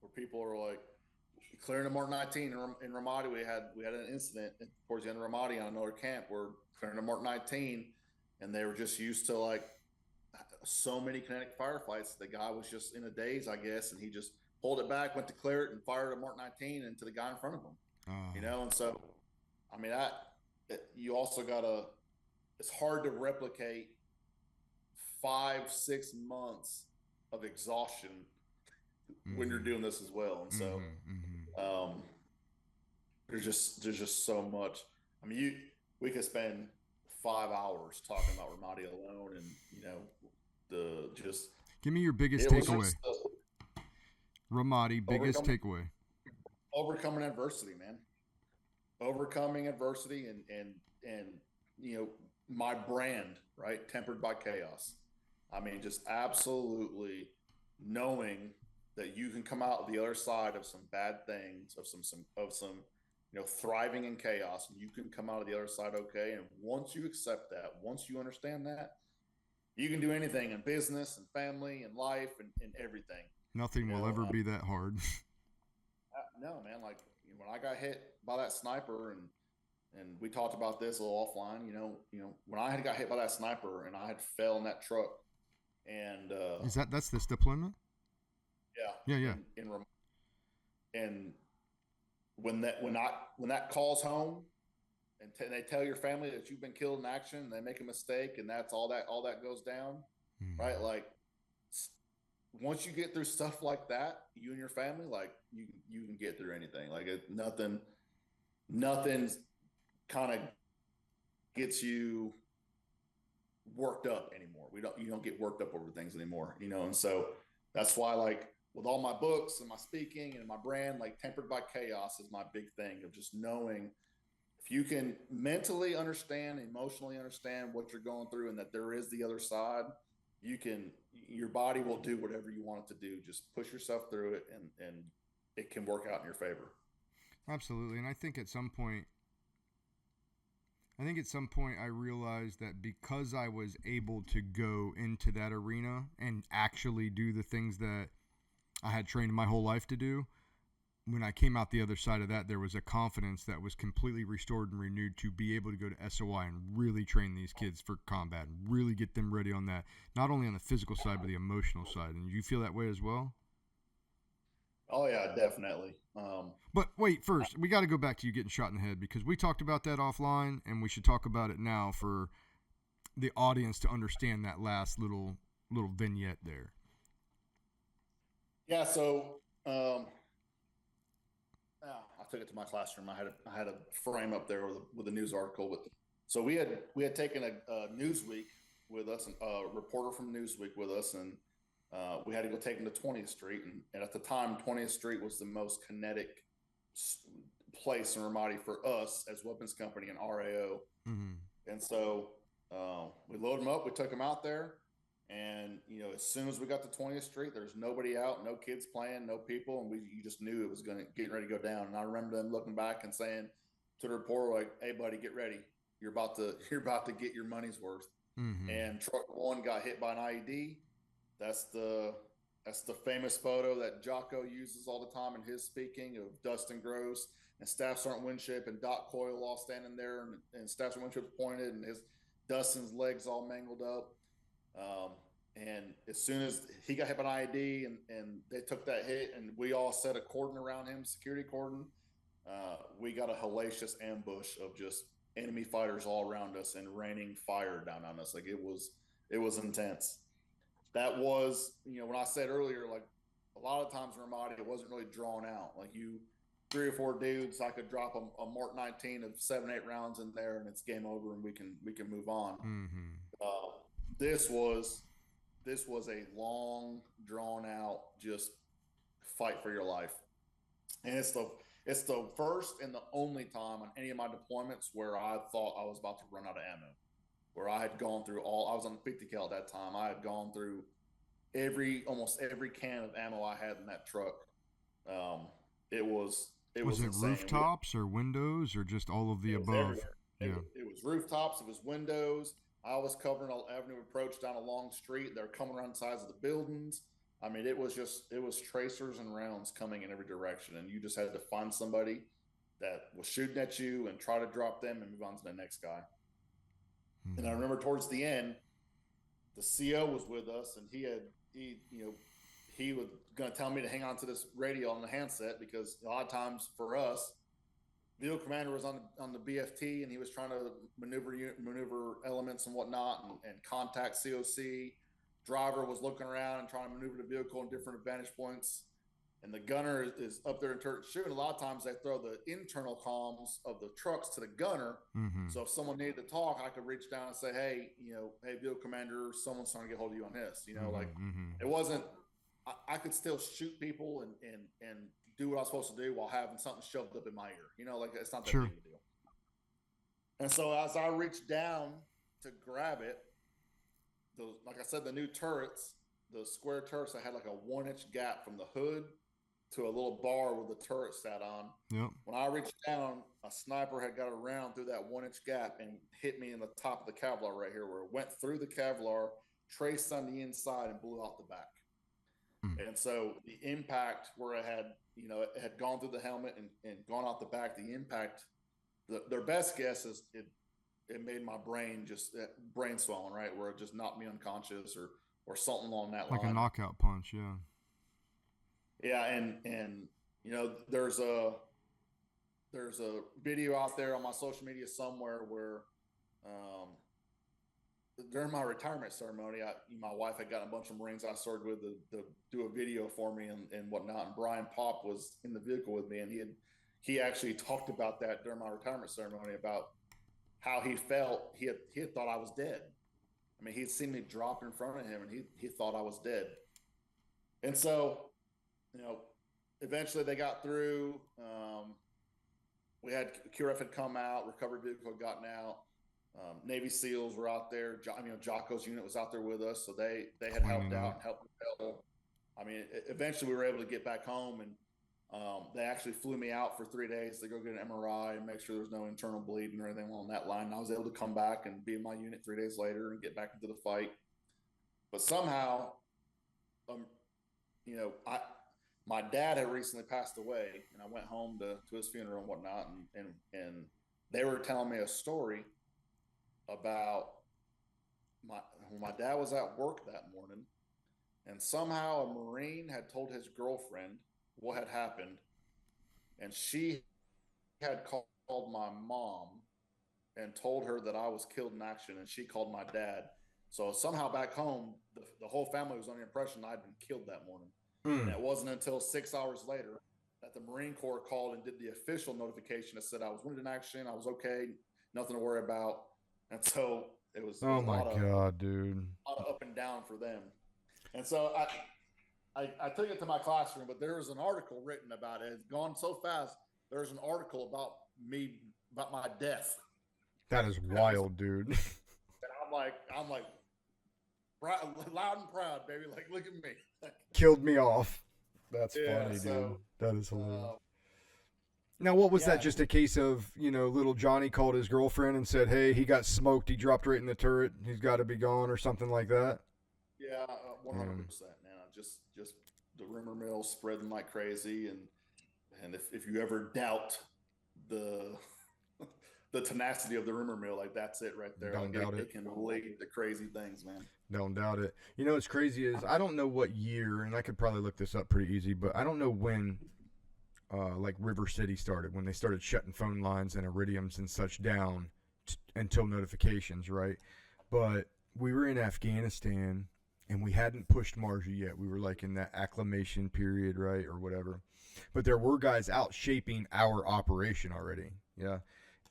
where people are like clearing the Mark 19 in Ramadi. We had an incident towards the end of Ramadi on another camp where clearing the Mark 19, and they were just used to like so many kinetic firefights. The guy was just in a daze, I guess, and he just pulled it back, went to clear it, and fired a Mark 19 into the guy in front of him. And so, I mean, you also it's hard to replicate 5-6 months of exhaustion when you're doing this as well. And so, there's just so much. I mean, we could spend 5 hours talking about Ramadi alone, and give me your biggest takeaway. Ramadi, biggest takeaway. Overcoming adversity, man. Overcoming adversity and my brand, right? Tempered by chaos. I mean, just absolutely knowing that you can come out the other side of some bad things, of some thriving in chaos, and you can come out of the other side okay. And once you accept that, once you understand that, you can do anything in business and family and life and everything. Nothing will ever be that hard. No, man. Like when I got hit by that sniper, and we talked about this a little offline. When I had got hit by that sniper and I had fell in that truck, and that's this deployment? Yeah. And when that calls home, and they tell your family that you've been killed in action, and they make a mistake, and that's all that goes down, right? Like once you get through stuff like that, you and your family, like you can get through anything. Like nothing kind of gets you worked up anymore. You don't get worked up over things anymore, and so that's why, like, with all my books and my speaking and my brand, like Tempered by Chaos is my big thing of just knowing if you can mentally understand, emotionally understand what you're going through, and that there is the other side, your body will do whatever you want it to do. Just push yourself through it, and it can work out in your favor. Absolutely. And I think at some point I realized that because I was able to go into that arena and actually do the things that I had trained my whole life to do, when I came out the other side of that, there was a confidence that was completely restored and renewed to be able to go to SOI and really train these kids for combat and really get them ready on that, not only on the physical side, but the emotional side. And you feel that way as well? Oh, yeah, definitely. But wait, first, we got to go back to you getting shot in the head, because we talked about that offline, and we should talk about it now for the audience to understand that last little vignette there. Yeah. So I took it to my classroom. I had a frame up there with a news article. So we had taken a Newsweek with us, a reporter from Newsweek with us, and we had to go take him to 20th Street. And at the time, 20th Street was the most kinetic place in Ramadi for us as weapons company and RAO. Mm-hmm. And so we loaded him up. We took him out there. And, as soon as we got to 20th Street, there's nobody out, no kids playing, no people. And you just knew it was getting ready to go down. And I remember them looking back and saying to the reporter, like, "Hey, buddy, get ready. You're about to get your money's worth." Mm-hmm. And truck one got hit by an IED. That's the famous photo that Jocko uses all the time in his speaking of Dustin Gross and Staff Sergeant Winship and Doc Coyle all standing there, and Staff Sergeant Winship's pointed, and Dustin's legs all mangled up. And as soon as he got hit by an IED and they took that hit, and we all set a cordon around him, security cordon, we got a hellacious ambush of just enemy fighters all around us and raining fire down on us. Like it was intense. That was, when I said earlier, like a lot of times in Ramadi, it wasn't really drawn out. Like 3 or 4 dudes, I could drop a Mark 19 of 7-8 rounds in there, and it's game over, and we can move on. Mm-hmm. This was a long, drawn out, just fight for your life. And it's the first and the only time on any of my deployments where I thought I was about to run out of ammo. Where I had gone through I was on the 50 cal at that time. I had gone through almost every can of ammo I had in that truck. It was insane. Rooftops or windows or just all of the above? Yeah. It was rooftops. It was windows. I was covering an avenue approach down a long street. They're coming around the sides of the buildings. I mean, it was tracers and rounds coming in every direction. And you just had to find somebody that was shooting at you and try to drop them and move on to the next guy. Mm-hmm. And I remember towards the end, the CO was with us, and he was going to tell me to hang on to this radio on the handset, because a lot of times for us, Field commander was on the BFT, and he was trying to maneuver elements and whatnot, and contact COC. Driver was looking around and trying to maneuver the vehicle in different vantage points. And the gunner is up there in turret shooting. A lot of times they throw the internal comms of the trucks to the gunner. Mm-hmm. So if someone needed to talk, I could reach down and say, "Hey, hey, field commander, someone's trying to get hold of you on this." Mm-hmm. It wasn't. I could still shoot people and do what I was supposed to do while having something shoved up in my ear. It's not that big a deal. And so as I reached down to grab it, like I said, the new turrets, the square turrets, I had like a 1-inch gap from the hood to a little bar where the turret sat on. Yep. When I reached down, a sniper had got a round through that 1-inch gap and hit me in the top of the Kevlar right here, where it went through the Kevlar, traced on the inside, and blew out the back. Mm. And so the impact where it had gone through the helmet and gone out the back, the impact, their best guess is it made my brain brain swelling, right, where it just knocked me unconscious or something along that line. Like a knockout punch, yeah. Yeah, and there's a video out there on my social media somewhere where during my retirement ceremony, my wife had gotten a bunch of Marines I served with to do a video for me and whatnot. And Brian Popp was in the vehicle with me, and he actually talked about that during my retirement ceremony, about how he felt. He had thought I was dead. I mean, he'd seen me drop in front of him, and he thought I was dead. And so, eventually they got through. We had QRF had come out, recovery vehicle had gotten out. Navy SEALs were out there. Jocko's unit was out there with us, so they had helped out and helped repel. I mean, eventually we were able to get back home, and they actually flew me out for 3 days to go get an MRI and make sure there's no internal bleeding or anything along that line. And I was able to come back and be in my unit 3 days later and get back into the fight. But somehow, my dad had recently passed away, and I went home to his funeral and whatnot, and they were telling me a story about when my dad was at work that morning, and somehow a Marine had told his girlfriend what had happened, and she had called my mom and told her that I was killed in action, and she called my dad. So somehow back home, the whole family was under the impression I'd been killed that morning. And it wasn't until 6 hours later that the Marine Corps called and did the official notification that said I was wounded in action, I was okay, nothing to worry about. And so it was, Oh my God, dude. A lot of up and down for them. And so I took it to my classroom, but there was an article written about it. It's gone so fast. There's an article about my death. That is wild, dude. And I'm like, loud and proud, baby. Like, look at me. Killed me off. That's funny, dude. That is hilarious. Now, what was that? Just a case of, little Johnny called his girlfriend and said, hey, he got smoked. He dropped right in the turret. He's got to be gone or something like that? Yeah, 100%, man. Just the rumor mill spreading like crazy. And if you ever doubt the tenacity of the rumor mill, like, that's it right there. Don't doubt it. It can lead to crazy things, man. Don't doubt it. What's crazy is I don't know what year, and I could probably look this up pretty easy, but I don't know when like River City started, when they started shutting phone lines and iridiums and such down until notifications, right? But we were in Afghanistan and we hadn't pushed Marja yet. We were like in that acclimation period, right, or whatever. But there were guys out shaping our operation already, yeah.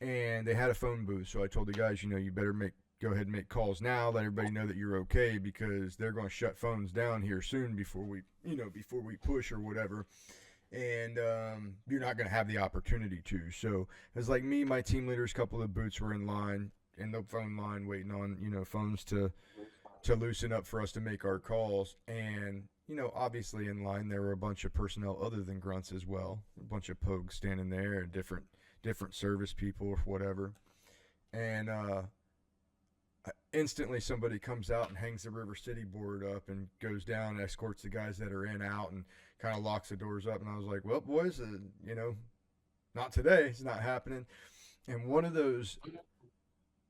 And they had a phone booth, so I told the guys, you better go ahead and make calls now, let everybody know that you're okay, because they're going to shut phones down here soon before we push or whatever. And you're not going to have the opportunity to. So it was like me, my team leaders, a couple of boots were in line, in the phone line, waiting on, phones to loosen up for us to make our calls. And, obviously in line, there were a bunch of personnel other than grunts as well. A bunch of pogues standing there, and different service people or whatever. And instantly somebody comes out and hangs the River City board up and goes down and escorts the guys that are in out and kind of locks the doors up. And I was like, well, boys, not today. It's not happening. And one of those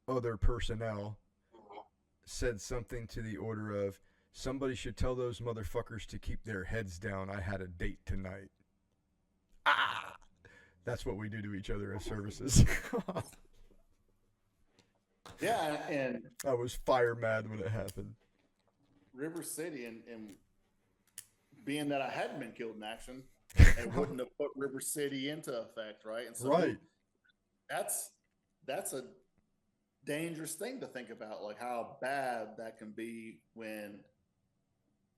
other personnel said something to the order of, somebody should tell those motherfuckers to keep their heads down. I had a date tonight. That's what we do to each other as services. Yeah, and I was fire mad when it happened. River City, and being that I hadn't been killed in action, it wouldn't have put River City into effect, right? And so right. That's a dangerous thing to think about, like how bad that can be when.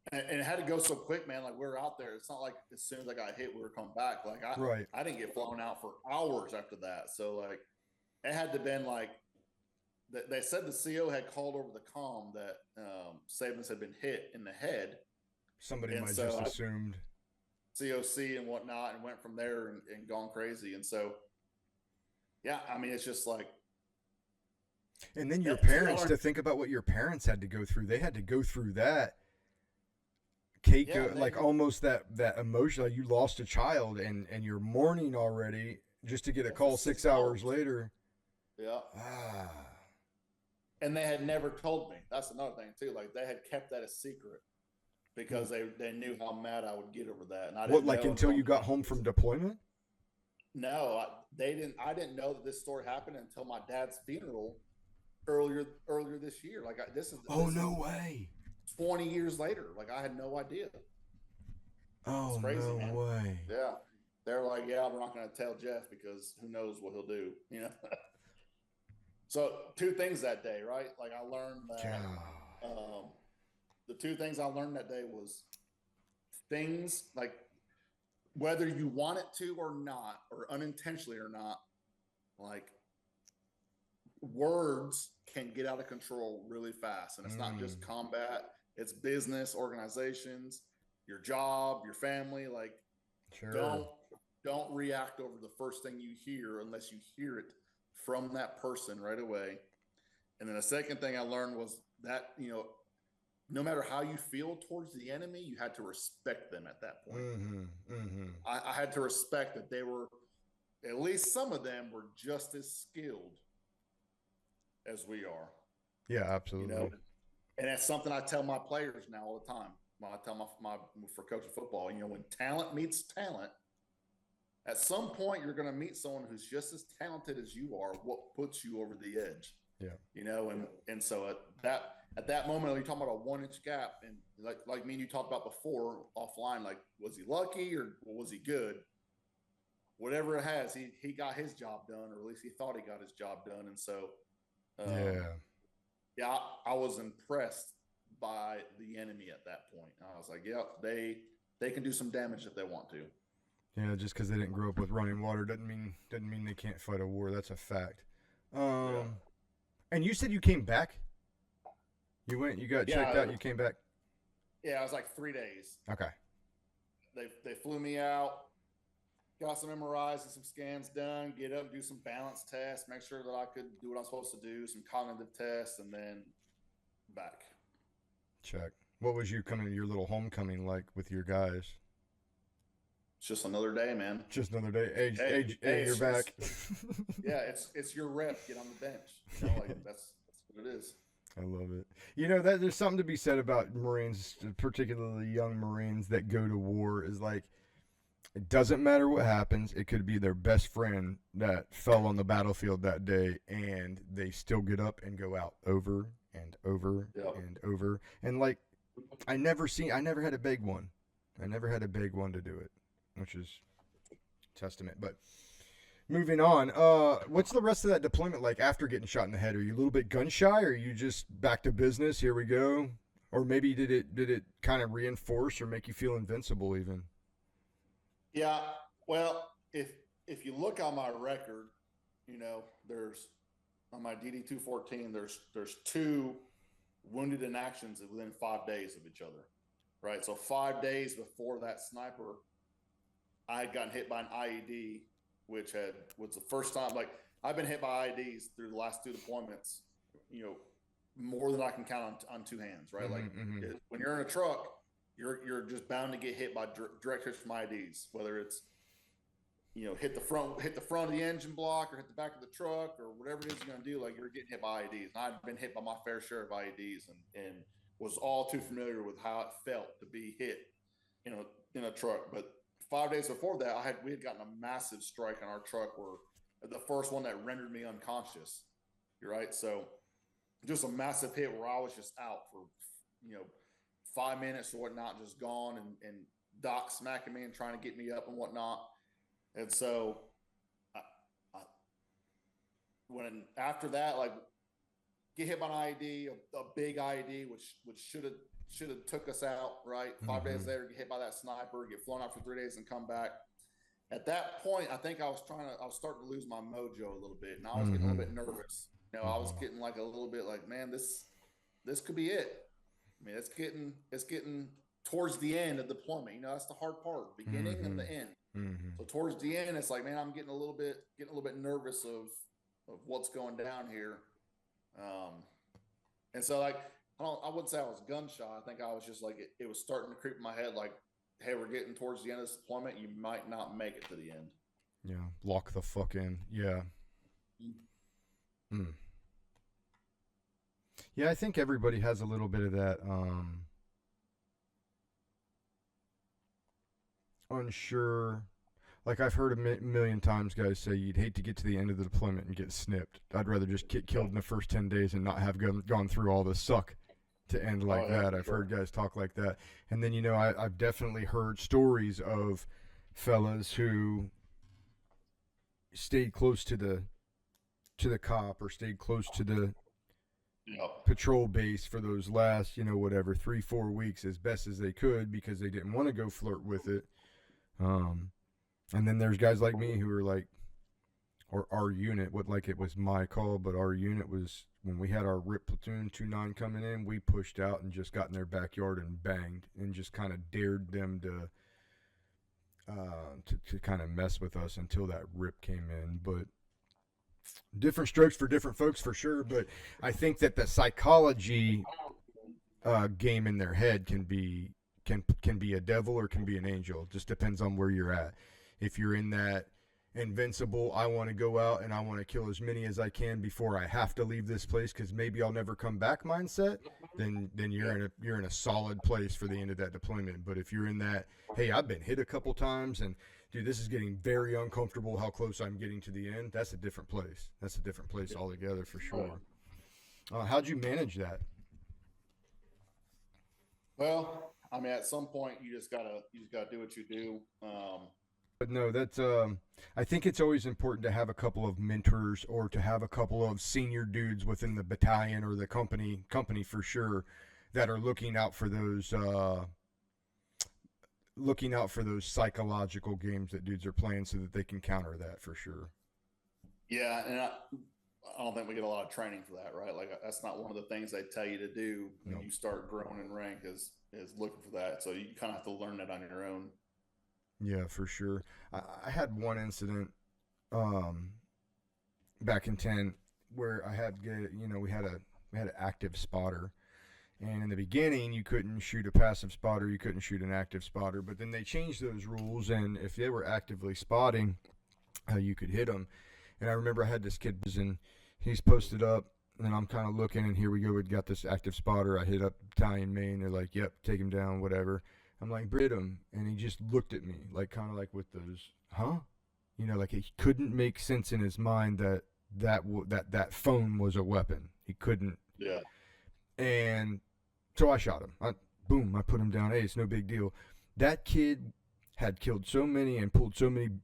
And it had to go so quick, man. Like, we were out there. It's not like as soon as I got hit, we were coming back. Like, I didn't get flown out for hours after that. So, like, it had to been like, they said the CO had called over the comm that Sabins had been hit in the head. Somebody might just assumed. COC and whatnot, and went from there and gone crazy. And so, yeah, I mean, it's just like. And then your parents, to think about what your parents had to go through. They had to go through that. Almost that emotion, like you lost a child and you're mourning already just to get a call 6 hours later. Yeah. And they had never told me. That's another thing too. Like, they had kept that a secret because they knew how mad I would get over that. And I didn't know until you got home from deployment? No, they didn't. I didn't know that this story happened until my dad's funeral earlier this year. Like, no way. 20 years later, like, I had no idea. Oh, it's crazy, no way. Yeah. They're like, yeah, we're not going to tell Jeff because who knows what he'll do, So 2 things that day, right? Like, I learned that the 2 things I learned that day was things like, whether you want it to or not, or unintentionally or not, like, words can get out of control really fast. And it's not just combat, it's business, organizations, your job, your family. Like, sure. Don't react over the first thing you hear unless you hear it from that person right away. And then the second thing I learned was that, no matter how you feel towards the enemy, you had to respect them at that point. I had to respect that they were, at least some of them were just as skilled as we are. Yeah, absolutely. And that's something I tell my players now all the time. I tell my for coaching football, when talent meets talent, at some point you're going to meet someone who's just as talented as you are. What puts you over the edge? Yeah. You know, and so at that moment, you're talking about a 1-inch gap, and like me and you talked about before offline, like, was he lucky or was he good? Whatever it has, he got his job done, or at least he thought he got his job done. And so, yeah, I was impressed by the enemy at that point. I was like, yeah, they can do some damage if they want to. Yeah, just because they didn't grow up with running water doesn't mean they can't fight a war. That's a fact. And you said you came back? You went, you got checked out, you came back? Yeah, it was like 3 days. Okay. They flew me out, got some MRIs and some scans done, get up, do some balance tests, make sure that I could do what I'm supposed to do, some cognitive tests, and then back. Check. What was your little homecoming like with your guys? It's just another day, man. Just another day. Hey, you're back. Yeah, it's your rep. Get on the bench. You know, like that's what it is. I love it. You know, there's something to be said about Marines, particularly young Marines that go to war. Is like, it doesn't matter what happens. It could be their best friend that fell on the battlefield that day, and they still get up and go out over and over and over. And like, I never had a big one. I never had a big one to do it, which is testament. But moving on, what's the rest of that deployment like after getting shot in the head? Are you a little bit gun shy, or are you just back to business? Here we go. Or maybe did it kind of reinforce or make you feel invincible even? Yeah. Well, if you look on my record, you know, there's on my DD-214, there's 2 wounded in actions within 5 days of each other. Right. So 5 days before that sniper, I had gotten hit by an IED, which was the first time. Like, I've been hit by IEDs through the last 2 deployments, you know, more than I can count on 2 hands. Right. Like when you're in a truck, you're just bound to get hit by direct hits from IEDs, whether it's, you know, hit the front of the engine block or hit the back of the truck or whatever it is you're going to do. Like, you're getting hit by IEDs. And I've been hit by my fair share of IEDs and was all too familiar with how it felt to be hit, you know, in a truck. But 5 days before that, we had gotten a massive strike on our truck, where the first one that rendered me unconscious. You're right. So just a massive hit where I was just out for, you know, 5 minutes or whatnot, just gone, and Doc smacking me and trying to get me up and whatnot. And so when after that, like, get hit by an IED, a big IED, which should have took us out, right? 5 days later, get hit by that sniper, get flown out for 3 days and come back. At that point, I think I was starting to lose my mojo a little bit, and I was getting a little bit nervous. You know, I was getting like a little bit like, man, this could be it. I mean, it's getting towards the end of deployment. You know, that's the hard part, beginning and the end. So towards the end, it's like, man, I'm getting a little bit nervous of what's going down here. And so, like, I wouldn't say I was gun shy. I think I was just like, it was starting to creep in my head, like, hey, we're getting towards the end of this deployment. You might not make it to the end. Yeah. Lock the fuck in. Yeah. Yeah, I think everybody has a little bit of that, unsure. Like, I've heard a million times guys say you'd hate to get to the end of the deployment and get snipped. I'd rather just get killed in the first 10 days and not have gone through all the suck to end like that. I've heard guys talk like that. And then, you know, I've definitely heard stories of fellas who stayed close to the cop or stayed close to the patrol base for those last, you know, whatever, 3-4 weeks as best as they could because they didn't want to go flirt with it. And then there's guys like me who are like, or our unit, like it was my call, but our unit was, when we had our RIP platoon 2-9 coming in, we pushed out and just got in their backyard and banged and just kind of dared them to kind of mess with us until that RIP came in. But different strokes for different folks for sure. But I think that the psychology game in their head can be a devil or can be an angel. It just depends on where you're at. If you're in that invincible, I want to go out and I want to kill as many as I can before I have to leave this place because maybe I'll never come back mindset, then you're in a solid place for the end of that deployment. But if you're in that, hey, I've been hit a couple times, and dude, this is getting very uncomfortable how close I'm getting to the end, that's a different place. That's a different place altogether for sure. How'd you manage that? Well, I mean, at some point you just gotta do what you do. But no, that's I think it's always important to have a couple of mentors or to have a couple of senior dudes within the battalion or the company for sure that are looking out for those psychological games that dudes are playing so that they can counter that for sure. Yeah, and I don't think we get a lot of training for that, right? Like that's not one of the things they tell you to do when Nope. you start growing in rank is looking for that. So you kind of have to learn it on your own. Yeah, for sure. I had one incident um, back in 10 where I had we had an active spotter. And in the beginning, you couldn't shoot a passive spotter, you couldn't shoot an active spotter. But then they changed those rules, and if they were actively spotting, you could hit them. And I remember I had this kid, and he's posted up, and I'm kind of looking, and here we go. We got this active spotter. I hit up battalion main. They're like, "Yep, take him down, whatever." I'm like, "Brit him," and he just looked at me, like kind of like with those, huh? Like he couldn't make sense in his mind that that phone was a weapon. He couldn't. Yeah. And so I shot him. Boom, I put him down. Hey, it's no big deal. That kid had killed so many and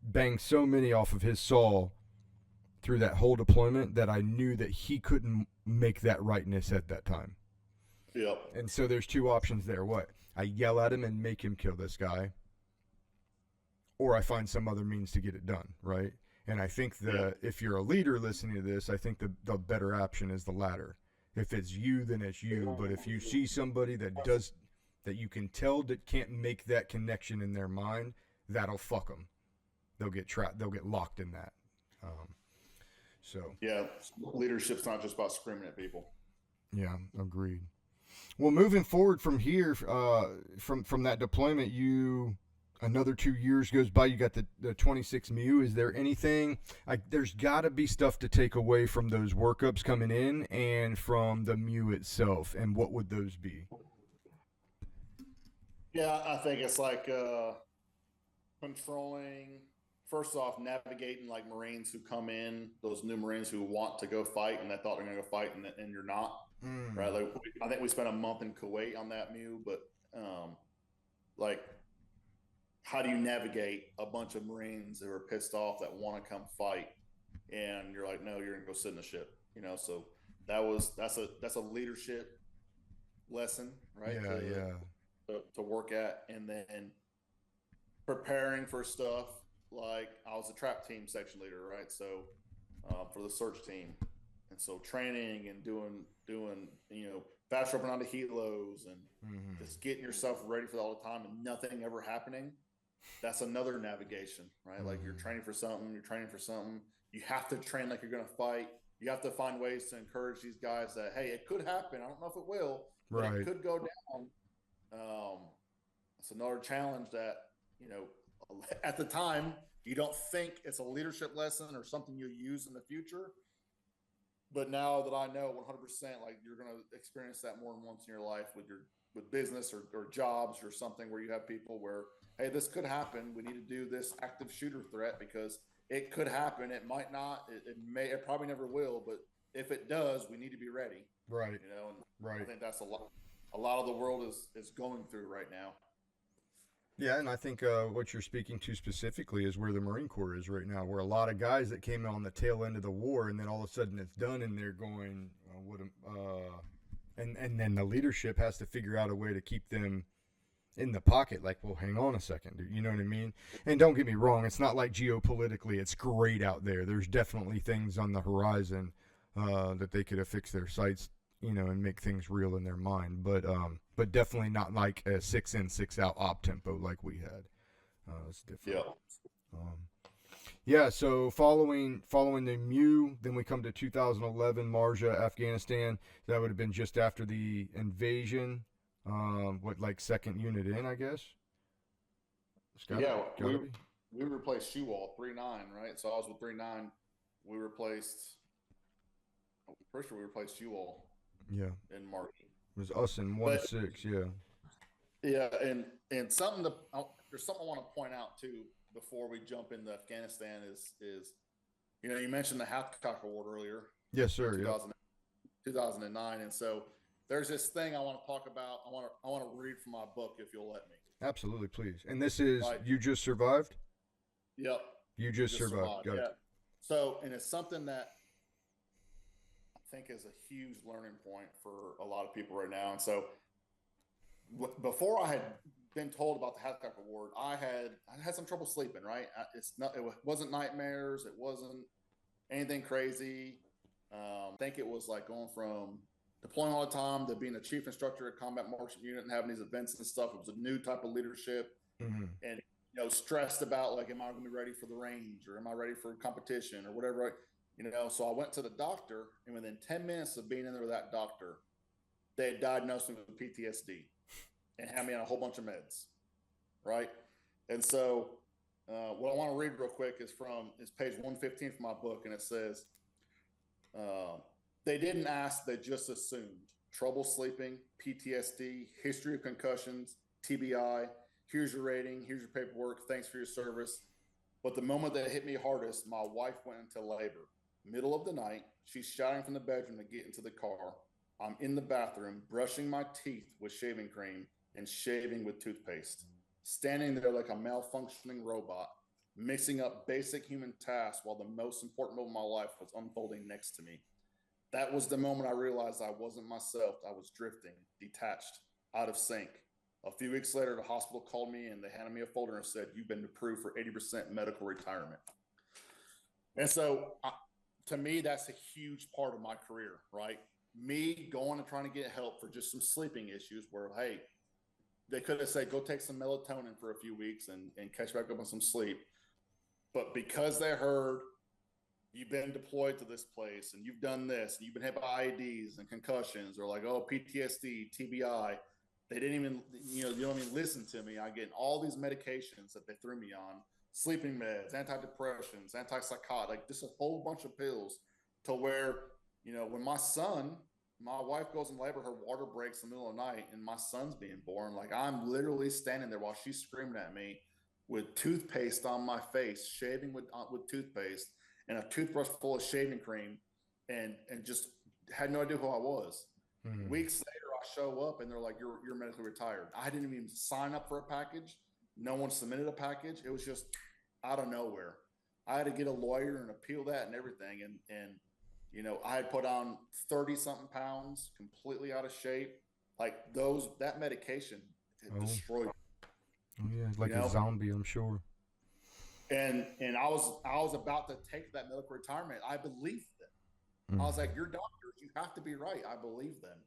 banged so many off of his saw through that whole deployment that I knew that he couldn't make that rightness at that time. Yep. And so there's two options there. What? I yell at him and make him kill this guy, or I find some other means to get it done, right? And I think if you're a leader listening to this, I think the better option is the latter. If it's you, then it's you. But if you see somebody that you can tell that can't make that connection in their mind, that'll fuck them. They'll get trapped. They'll get locked in that. So yeah, leadership's not just about screaming at people. Yeah, agreed. Well, moving forward from here, from that deployment, another 2 years goes by. You got the 26 MU. Is there anything? There's got to be stuff to take away from those workups coming in and from the MU itself. And what would those be? Yeah, I think it's like controlling. First off, navigating like Marines who come in, those new Marines who want to go fight and they thought they're going to go fight and you're not, right? Like I think we spent a month in Kuwait on that MU, but like how do you navigate a bunch of Marines that are pissed off that want to come fight, and you're like, no, you're going to go sit in the ship, So that's a leadership lesson, right? To work at, and then preparing for stuff. Like I was a trap team section leader, right? So for the search team, and so training and doing fast roping onto helos and just getting yourself ready for all the time and nothing ever happening. That's another navigation, right? Like you're training for something, you have to train like you're going to fight. You have to find ways to encourage these guys that, hey, it could happen. I don't know if it will, but it could go down. It's another challenge that, at the time, you don't think it's a leadership lesson or something you'll use in the future. But now that I know 100%, like you're going to experience that more than once in your life with business or jobs or something where you have people where, hey, this could happen. We need to do this active shooter threat because it could happen. It might not. It probably never will. But if it does, we need to be ready. Right. And right. I think that's a lot of the world is going through right now. Yeah, and I think what you're speaking to specifically is where the Marine Corps is right now, where a lot of guys that came on the tail end of the war, and then all of a sudden it's done, and they're going, and then the leadership has to figure out a way to keep them in the pocket. Like, well, hang on a second, dude, you know what I mean? And don't get me wrong, it's not like geopolitically it's great out there. There's definitely things on the horizon that they could affix their sights, and make things real in their mind, but definitely not like a 6 in 6 out op tempo like we had. It's different. Yeah. So following the MU, then we come to 2011 Marja, Afghanistan. That would have been just after the invasion. Like second unit in, I guess. We replaced Shewall 3-9, right? So I was with 3-9. We replaced. I'm pretty sure we replaced Shewall. Yeah. In March. It was us in 1-6, yeah. Yeah, and there's something I want to point out too. before we jump into Afghanistan is you mentioned the Hathcock Award earlier. Yes, sir. 2009, and so there's this thing I want to talk about. I want to read from my book if you'll let me. Absolutely, please. And this is Right. You Just Survived? Yep. You just survived. Got it. So, and it's something that I think is a huge learning point for a lot of people right now. And so, before I had been told about the Hathcock Award, I had some trouble sleeping. Right, it wasn't nightmares. It wasn't anything crazy. I think it was like going from deploying all the time to being a chief instructor at combat marching unit and having these events and stuff. It was a new type of leadership, and stressed about like, am I going to be ready for the range, or am I ready for competition, or whatever. So I went to the doctor, and within 10 minutes of being in there with that doctor, they had diagnosed me with PTSD and had me on a whole bunch of meds, right? And so what I want to read real quick is page 115 from my book, and it says, they didn't ask, they just assumed. Trouble sleeping, PTSD, history of concussions, TBI. Here's your rating, here's your paperwork, thanks for your service. But the moment that hit me hardest, my wife went into labor. Middle of the night, she's shouting from the bedroom to get into the car. I'm in the bathroom, brushing my teeth with shaving cream and shaving with toothpaste. Standing there like a malfunctioning robot, mixing up basic human tasks while the most important moment of my life was unfolding next to me. That was the moment I realized I wasn't myself. I was drifting, detached, out of sync. A few weeks later, the hospital called me and they handed me a folder and said, you've been approved for 80% medical retirement. And so to me, that's a huge part of my career, right? Me going and trying to get help for just some sleeping issues where, hey, they could have said, go take some melatonin for a few weeks and catch back up on some sleep. But because they heard you've been deployed to this place and you've done this, and you've been hit by IEDs and concussions, or like, oh, PTSD, TBI, they didn't even, you don't even listen to me. I get all these medications that they threw me on, sleeping meds, antidepressants, antipsychotic, like just a whole bunch of pills, to where, when my wife goes in labor, her water breaks in the middle of the night and my son's being born. Like, I'm literally standing there while she's screaming at me with toothpaste on my face, shaving with toothpaste and a toothbrush full of shaving cream, and just had no idea who I was. Weeks later, I show up and they're like, you're medically retired. I didn't even sign up for a package. No one submitted a package. It was just out of nowhere. I had to get a lawyer and appeal that and everything. And I had put on 30 something pounds, completely out of shape. Like that medication destroyed me. Oh yeah, like a zombie, I'm sure. And I was about to take that medical retirement. I believed them. I was like, you're doctors, you have to be right. I believe them.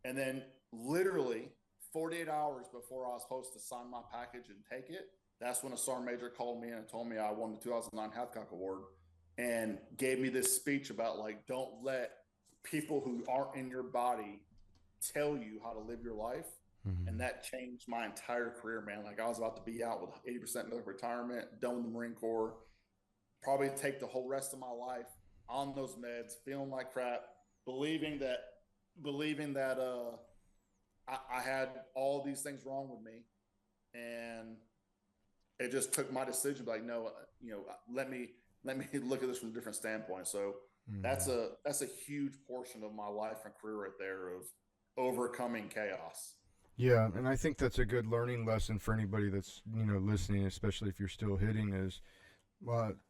And then literally 48 hours before I was supposed to sign my package and take it, that's when a sergeant major called me and told me I won the 2009 Hathcock Award, and gave me this speech about, like, don't let people who aren't in your body tell you how to live your life. And that changed my entire career, man. Like, I was about to be out with 80% medical retirement, done with the Marine Corps, probably take the whole rest of my life on those meds, feeling like crap, believing that I had all these things wrong with me. And it just took my decision, like, no, let me look at this from a different standpoint. So that's a huge portion of my life and career right there, of overcoming chaos. Yeah, and I think that's a good learning lesson for anybody that's listening, especially if you're still hitting. Is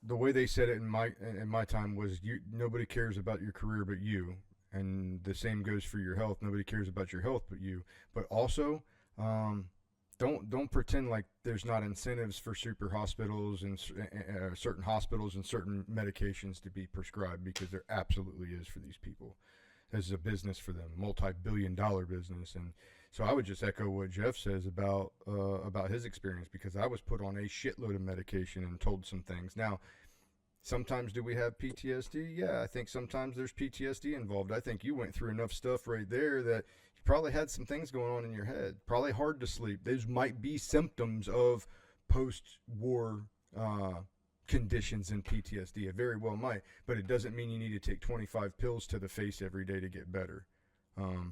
the way they said it in my time was, nobody cares about your career but you, and the same goes for your health. Nobody cares about your health but you. But also, don't pretend like there's not incentives for super hospitals and certain hospitals and certain medications to be prescribed, because there absolutely is for these people. This is a business for them, multi-billion-dollar business. And so I would just echo what Jeff says about his experience, because I was put on a shitload of medication and told some things. Now, sometimes do we have PTSD? Yeah, I think sometimes there's PTSD involved. I think you went through enough stuff right there that you probably had some things going on in your head. Probably hard to sleep. Those might be symptoms of post-war conditions in PTSD. It very well might, but it doesn't mean you need to take 25 pills to the face every day to get better.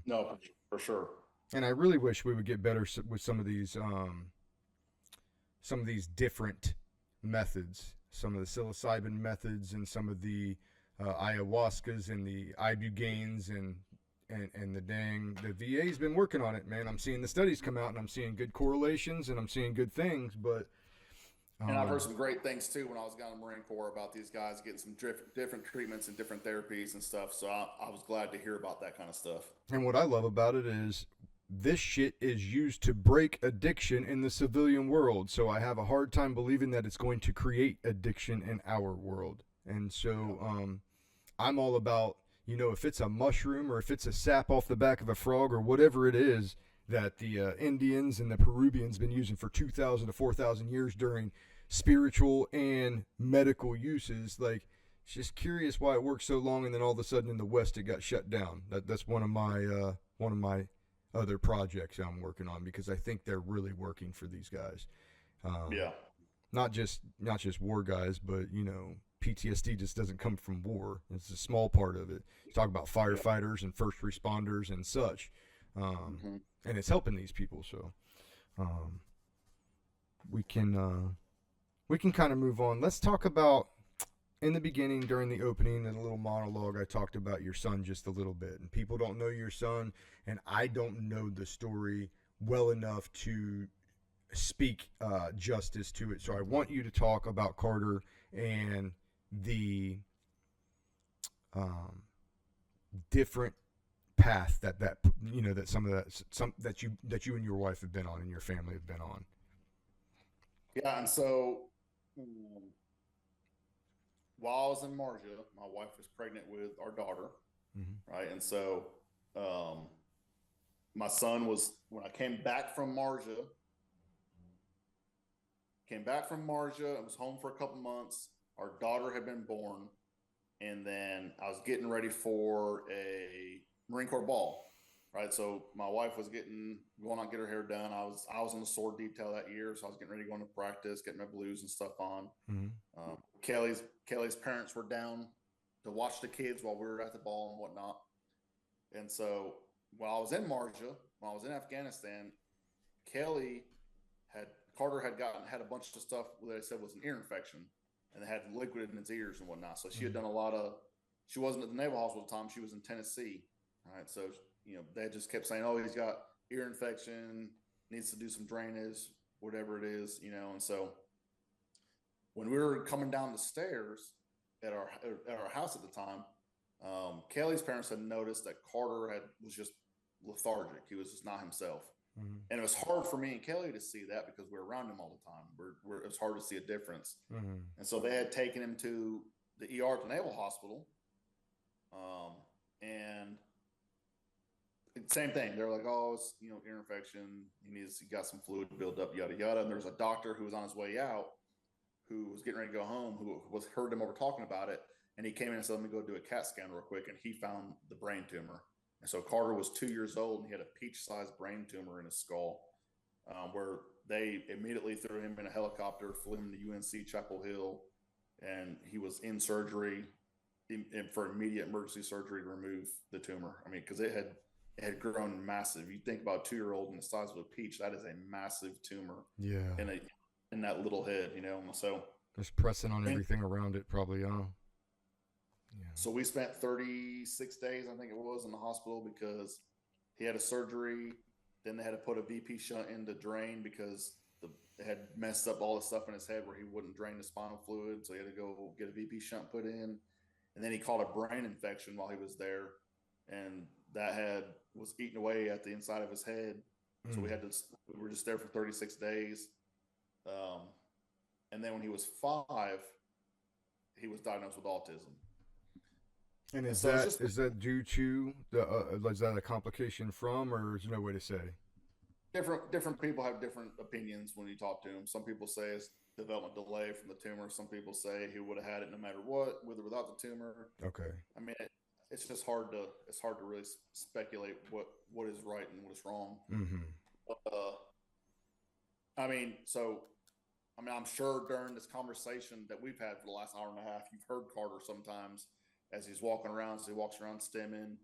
No, for sure. And I really wish we would get better with some of these different methods, some of the psilocybin methods, and some of the ayahuascas and the ibogaines and the VA's been working on it, man. I'm seeing the studies come out, and I'm seeing good correlations, and I'm seeing good things, but and I've heard some great things too when I was down in the Marine Corps about these guys getting some different treatments and different therapies and stuff. So I was glad to hear about that kind of stuff. And what I love about it is this shit is used to break addiction in the civilian world. So I have a hard time believing that it's going to create addiction in our world. And so I'm all about, you know, if it's a mushroom or if it's a sap off the back of a frog or whatever it is that the Indians and the Peruvians been using for 2,000 to 4,000 years during spiritual and medical uses. Like, it's just curious why it worked so long, and then all of a sudden in the West it got shut down. That's one of my other projects I'm working on, because I think they're really working for these guys. Yeah. Not just war guys, but, you know, PTSD just doesn't come from war. It's a small part of it. You talk about firefighters and first responders and such. And it's helping these people. So we can kind of move on. Let's talk about, in the beginning, during the opening and a little monologue, I talked about your son just a little bit. And people don't know your son, and I don't know the story well enough to speak justice to it. So I want you to talk about Carter and the different path that you know, that some that you and your wife have been on and your family have been on. Yeah, and so while I was in Marja, my wife was pregnant with our daughter, right? And so my son was, when I came back from Marja, and was home for a couple months. Our daughter had been born, and then I was getting ready for a Marine Corps ball, right? So my wife was going out, get her hair done. I was in the sword detail that year, so I was getting ready to go into practice, getting my blues and stuff on. Kelly's parents were down to watch the kids while we were at the ball and whatnot. And so while I was in Marja, while I was in Afghanistan, Carter had a bunch of stuff that they said was an ear infection, and they had liquid in his ears and whatnot. So she had done she wasn't at the Naval Hospital at the time. She was in Tennessee. All right. So, you know, they just kept saying, oh, he's got ear infection, needs to do some drainage, whatever it is, you know. And so when we were coming down the stairs at our house at the time, Kelly's parents had noticed that Carter was just lethargic. He was just not himself. And it was hard for me and Kelly to see that because we were around him all the time. It was hard to see a difference. And so they had taken him to the ER at the Naval Hospital. And same thing. They're like, oh, it's, you know, ear infection. He got some fluid buildup, yada, yada. And there was a doctor who was on his way out who was getting ready to go home, who heard them over talking about it. And he came in and said, let me go do a CAT scan real quick. And he found the brain tumor. And so Carter was 2 years old, and he had a peach-sized brain tumor in his skull, where they immediately threw him in a helicopter, flew him to UNC Chapel Hill, and he was in surgery for immediate emergency surgery to remove the tumor. I mean, because it had grown massive. You think about a 2-year-old in the size of a peach, that is a massive tumor. Yeah. In that little head, you know. So just pressing on everything around it, probably, huh? Yeah. So we spent 36 days, I think it was, in the hospital because he had a surgery. Then they had to put a VP shunt in to drain because they had messed up all the stuff in his head where he wouldn't drain the spinal fluid. So he had to go get a VP shunt put in. And then he caught a brain infection while he was there. And that was eating away at the inside of his head. So we were just there for 36 days. And then when he was 5, he was diagnosed with autism. And is that due to is that a complication from, or is there no way to say? Different people have different opinions when you talk to them. Some people say it's development delay from the tumor. Some people say he would have had it no matter what, with or without the tumor. Okay. I mean, it's just hard to really speculate what is right and what is wrong. I'm sure during this conversation that we've had for the last hour and a half, you've heard Carter sometimes as he's walking around. So he walks around stimming.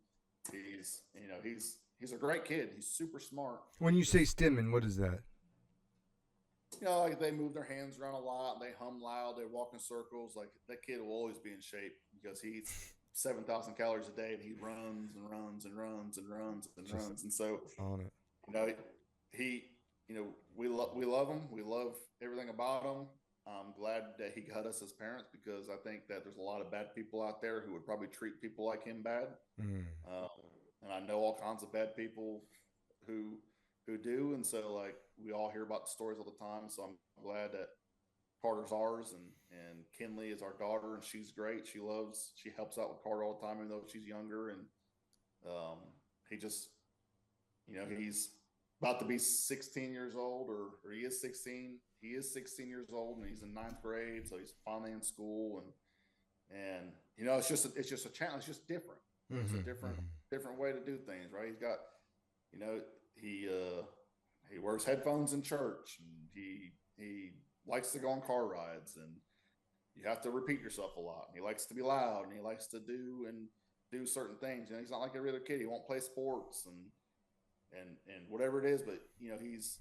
He's a great kid. He's super smart. When you say stimming, what is that? like they move their hands around a lot, they hum loud, they walk in circles. Like that kid will always be in shape because he eats 7,000 calories a day and he runs and runs and runs and runs and Just runs. And so, on it. you know, he, we love him. We love everything about him. I'm glad that he got us as parents because I think that there's a lot of bad people out there who would probably treat people like him bad. Mm. And I know all kinds of bad people who do, and so like we all hear about the stories all the time. So I'm glad that Carter's ours, and Kinley is our daughter, and she's great. She helps out with Carter all the time, even though she's younger. And he just, he's about to be 16 years old, or he is 16. He is 16 years old, and he's in 9th grade, so he's finally in school. And it's just a challenge. It's just different. Mm-hmm, it's a different way to do things, right? He's got, he wears headphones in church, and he likes to go on car rides, and you have to repeat yourself a lot. And he likes to be loud, and he likes to do certain things. He's not like every other kid. He won't play sports and whatever it is, but he's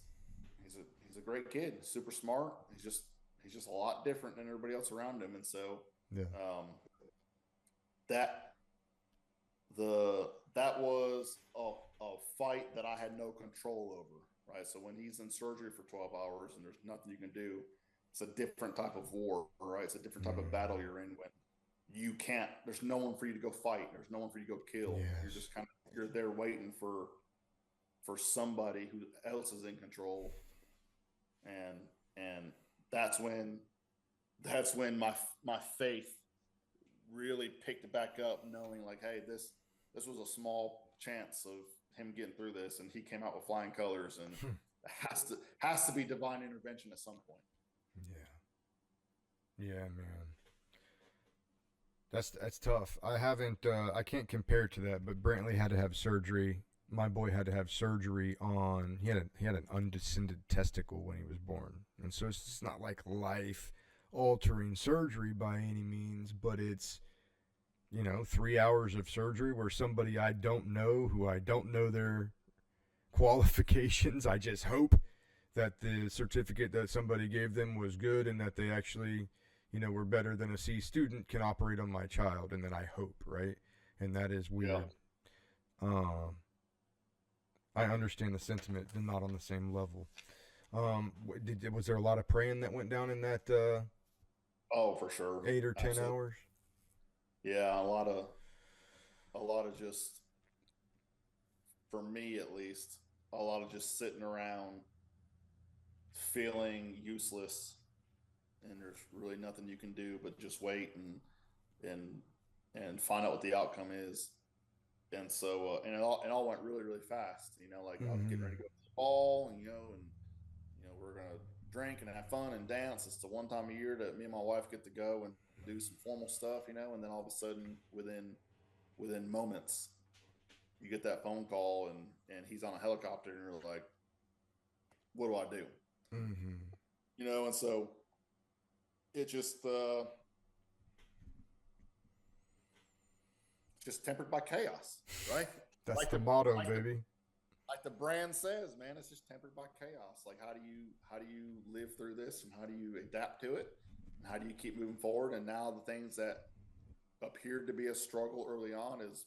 a great kid, super smart. He's just a lot different than everybody else around him. And so that was a fight that I had no control over, right? So when he's in surgery for 12 hours and there's nothing you can do, it's a different type of war, right? It's a different type of battle you're in when there's no one for you to go fight. There's no one for you to go kill. Yes. You're just you're there waiting for somebody who else is in control. And that's when my faith really picked it back up, knowing like, hey, this was a small chance of him getting through this, and he came out with flying colors, and it has to be divine intervention at some point. Yeah, man. That's tough. I can't compare to that, but Brantley had to have surgery. My boy had to have surgery on. He had an undescended testicle when he was born, and so it's not like life altering surgery by any means, but it's 3 hours of surgery where somebody I don't know, who I don't know their qualifications. I just hope that the certificate that somebody gave them was good and that they actually, were better than a C student, can operate on my child, and then I hope, right? And that is weird. Yeah. I understand the sentiment, but not on the same level. Was there a lot of praying that went down in that? Oh, for sure. 8 or 10 hours. Yeah, a lot of just, for me at least, a lot of just sitting around feeling useless, and there's really nothing you can do but just wait and find out what the outcome is. And so and it all went really, really fast. Like I was getting ready to go to the ball, and we're gonna drink and have fun and dance. It's the one time a year that me and my wife get to go and do some formal stuff, and then all of a sudden within moments you get that phone call, and he's on a helicopter, and you're like, what do I do? Mm-hmm. And so it just tempered by chaos, right? That's like the motto, baby. Like the brand says, man, it's just tempered by chaos. Like how do you live through this, and how do you adapt to it, and how do you keep moving forward? And now the things that appeared to be a struggle early on is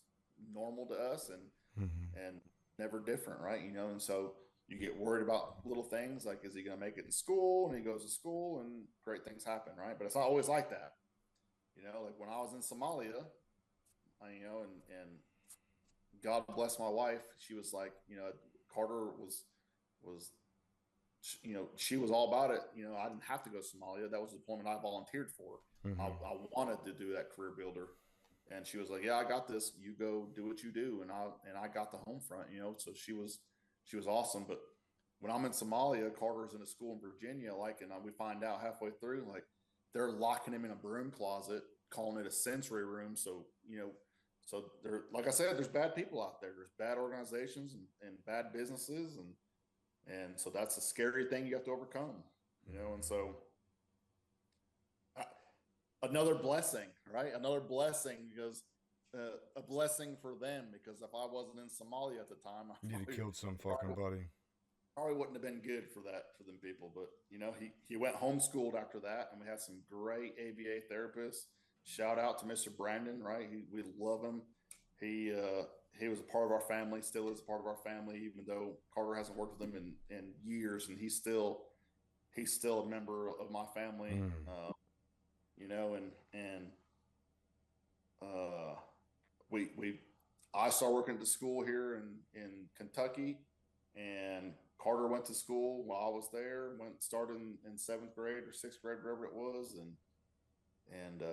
normal to us, and never different, right? And so you get worried about little things like, is he going to make it in school? And he goes to school, and great things happen, right? But it's not always like that. Like when I was in Somalia, and God bless my wife. She was like, Carter was, she was all about it. I didn't have to go to Somalia. That was the deployment I volunteered for. I wanted to do that career builder. And she was like, yeah, I got this. You go do what you do. And I got the home front, so she was awesome. But when I'm in Somalia, Carter's in a school in Virginia, and we find out halfway through, like they're locking him in a broom closet, calling it a sensory room. So, so there, like I said, there's bad people out there. There's bad organizations and bad businesses, and so that's a scary thing you have to overcome. And so another blessing, right? Another blessing, because a blessing for them, because if I wasn't in Somalia at the time, you'd have killed some fucking buddy. probably wouldn't have been good for them people. But he went homeschooled after that, and we had some great ABA therapists. Shout out to Mr. Brandon, right? We love him. He was a part of our family, still is a part of our family, even though Carter hasn't worked with him in years, and he's still a member of my family. Mm. And uh, we I started working at the school here in Kentucky, and Carter went to school while I was there. Started in seventh grade or sixth grade, wherever it was, and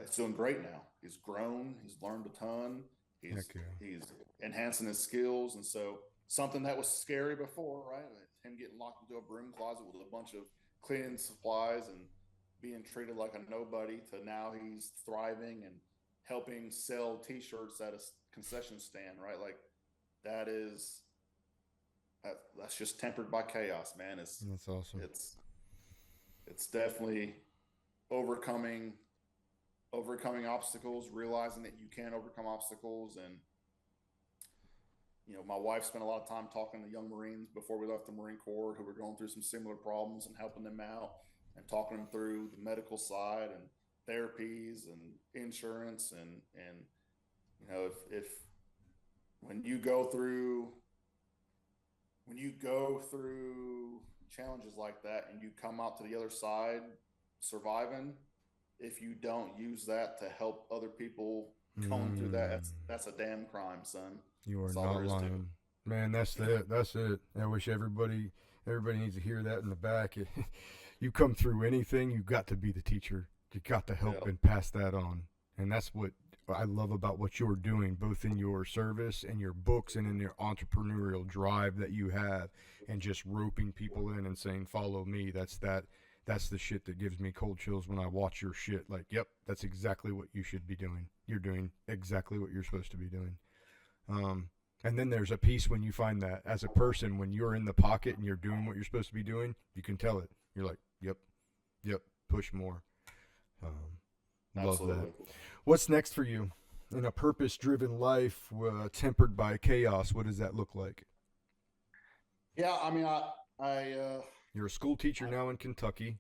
he's doing great now. He's grown. He's learned a ton. He's Okay. he's enhancing his skills, and so something that was scary before, right? Him getting locked into a broom closet with a bunch of cleaning supplies and being treated like a nobody, to now he's thriving and helping sell T-shirts at a concession stand, right? Like that is that's just tempered by chaos, man. That's awesome. It's definitely overcoming obstacles, realizing that you can overcome obstacles. And my wife spent a lot of time talking to young Marines before we left the Marine Corps who were going through some similar problems, and helping them out and talking them through the medical side and therapies and insurance. And if when you go through challenges like that and you come out to the other side surviving, if you don't use that to help other people comb through that, that's a damn crime, son. You are That's all not there is to it. lying, man. That's it. That's it. I wish everybody needs to hear that in the back. You come through anything, you got to be the teacher. You got to help Yeah. and pass that on, and that's what I love about what you're doing, both in your service and your books and in your entrepreneurial drive that you have, and just roping people in and saying, "Follow me." That's the shit that gives me cold chills when I watch your shit. Like, yep, that's exactly what you should be doing. You're doing exactly what you're supposed to be doing. And then there's a piece when you find that as a person, when you're in the pocket and you're doing what you're supposed to be doing, you can tell it. You're like, yep, push more. Love that. Absolutely. What's next for you in a purpose-driven life tempered by chaos? What does that look like? Yeah, I mean, I You're a school teacher now in Kentucky.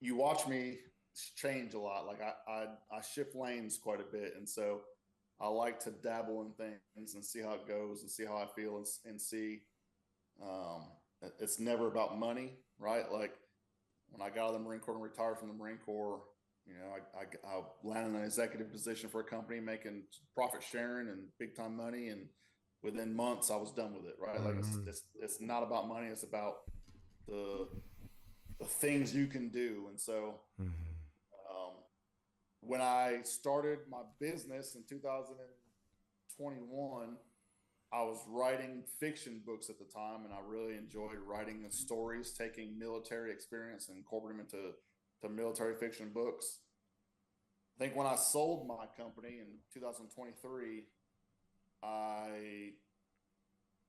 you watch me change a lot. Like I shift lanes quite a bit, and so I like to dabble in things and see how it goes and see how I feel, and see. Um, it's never about money, right? Like when I got out of the Marine Corps and retired from the Marine Corps, I landed in an executive position for a company making profit sharing and big time money, and within months I was done with it, right? Like Mm-hmm. it's not about money; it's about the the things you can do. And so Mm-hmm. um, when I started my business in 2021, I was writing fiction books at the time, and I really enjoyed writing the stories, taking military experience and incorporating them into military fiction books. I think when I sold my company in 2023, I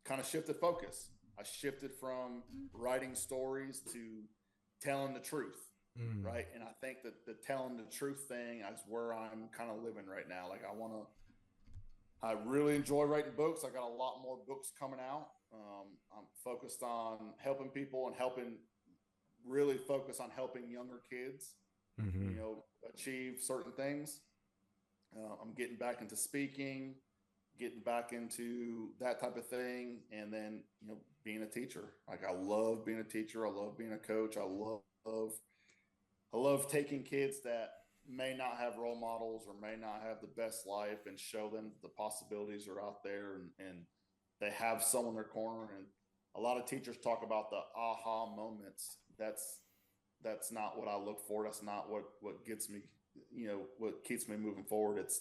kind of shifted focus. I shifted from writing stories to telling the truth, Mm. right? And I think that the telling the truth thing is where I'm kind of living right now. Like I really enjoy writing books. I got a lot more books coming out. I'm focused on helping people and really focus on helping younger kids, Mm-hmm. achieve certain things. I'm getting back into speaking, getting back into that type of thing, and then being a teacher. Like I love being a teacher. I love being a coach. I love taking kids that may not have role models or may not have the best life, and show them the possibilities are out there, and they have someone in their corner. And a lot of teachers talk about the aha moments. That's not what I look for. That's not what gets me, what keeps me moving forward. It's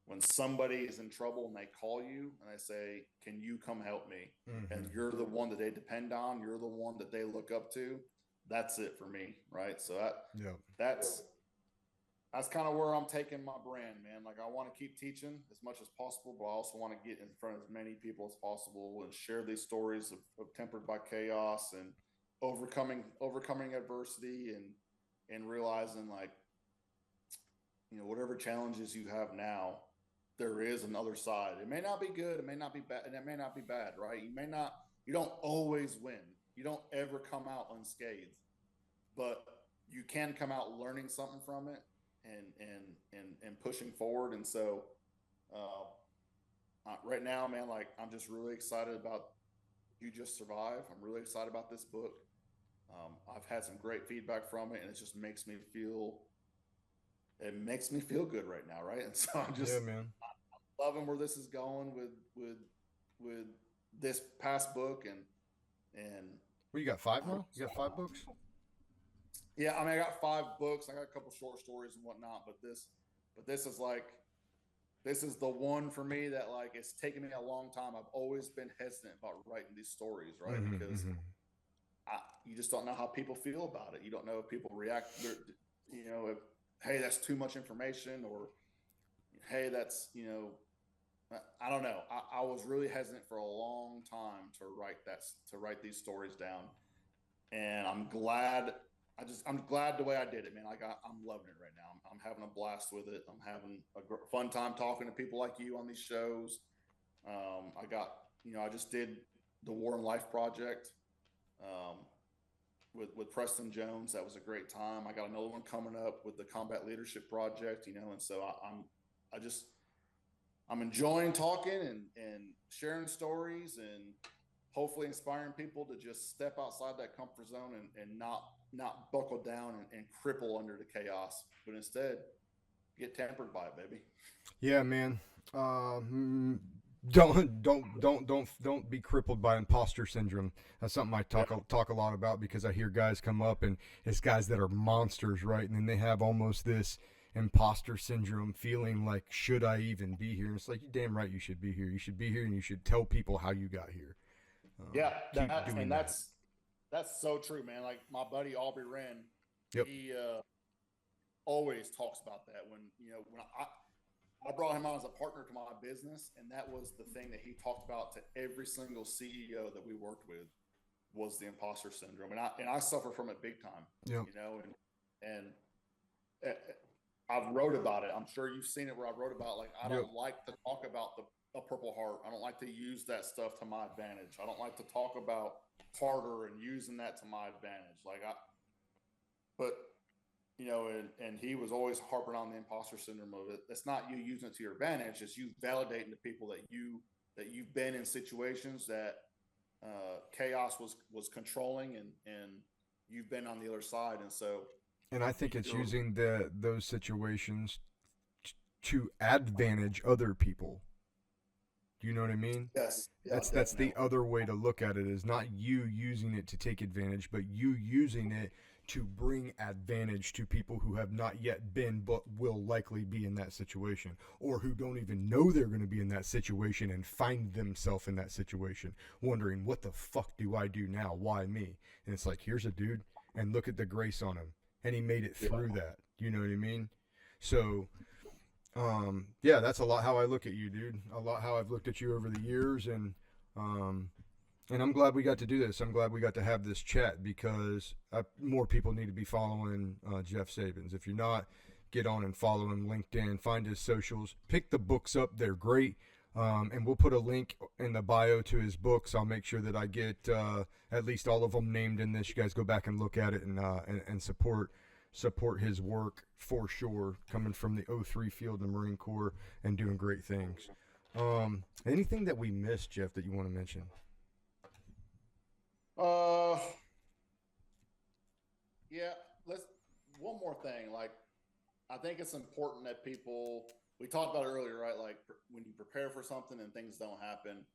when somebody is in trouble and they call you and they say, "Can you come help me?" Mm-hmm. And you're the one that they depend on. You're the one that they look up to. That's it for me, right? So Yeah. that's kind of where I'm taking my brand, man. Like I want to keep teaching as much as possible, but I also want to get in front of as many people as possible and share these stories of tempered by chaos and overcoming adversity, and realizing, like, whatever challenges you have now, there is another side. It may not be good, it may not be bad, and it may not be bad, right? you don't always win. You don't ever come out unscathed, but you can come out learning something from it and pushing forward. And so right now, man, like I'm just really excited about You Just Survive. I'm really excited about this book. I've had some great feedback from it, and it just makes me feel good right now, right? And so I'm just man. loving where this is going with this past book and Well, you got 5 now? You got 5 books? yeah, I mean I got 5 books. I got a couple short stories and whatnot, but this is like this is the one for me that like it's taken me a long time. I've always been hesitant about writing these stories, right? Because you just don't know how people feel about it. You don't know if people react. You know, if hey, that's too much information, or hey, that's I don't know. I was really hesitant for a long time to write these stories down, and I'm glad. I'm glad the way I did it, man. Like I'm loving it right now. I'm having a blast with it. I'm having a fun time talking to people like you on these shows. I just did the War and Life project with Preston Jones. That was a great time. I got another one coming up with the Combat Leadership Project. And so I'm enjoying talking and sharing stories and hopefully inspiring people to just step outside that comfort zone and not buckle down and cripple under the chaos, but instead get tempered by it, baby. Yeah, man. Don't be crippled by imposter syndrome. That's something I talk a lot about, because I hear guys come up and it's guys that are monsters, right? And then they have almost this imposter syndrome, feeling like, should I even be here? And it's like, you're damn right you should be here. You should be here, and you should tell people how you got here. That's so true, man. Like my buddy Aubrey Wren, yep. He always talks about that. When I brought him on as a partner to my business, and that was the thing that he talked about to every single CEO that we worked with was the imposter syndrome, and I suffer from it big time. Yep. And I've wrote about it. I'm sure you've seen it where I wrote about like I don't like to talk about a Purple Heart. I don't like to use that stuff to my advantage. I don't like to talk about Carter and using that to my advantage. And he was always harping on the imposter syndrome of it. It's not you using it to your advantage. It's you validating to people that you've been in situations that chaos was controlling, and you've been on the other side. And so, and I think it's using those situations to advantage other people. Do you know what I mean? Yes. That's the other way to look at it, is not you using it to take advantage, but you using it to bring advantage to people who have not yet been but will likely be in that situation, or who don't even know they're going to be in that situation and find themselves in that situation wondering, what the fuck do I do now? Why me? And it's like, here's a dude, and look at the grace on him, and he made it through that. You know what I mean? So that's a lot how I look at you, dude. A lot how I've looked at you over the years, and I'm glad we got to do this. I'm glad we got to have this chat, because more people need to be following Jeff Sabins. If you're not, get on and follow him. LinkedIn, find his socials, pick the books up. They're great. And we'll put a link in the bio to his books. I'll make sure that I get at least all of them named in this. You guys go back and look at it and support his work for sure, coming from the 03 field in the Marine Corps and doing great things. Anything that we missed, Jeff, that you want to mention? One more thing. Like, I think it's important that we talked about it earlier, right? Like when you prepare for something and things don't happen,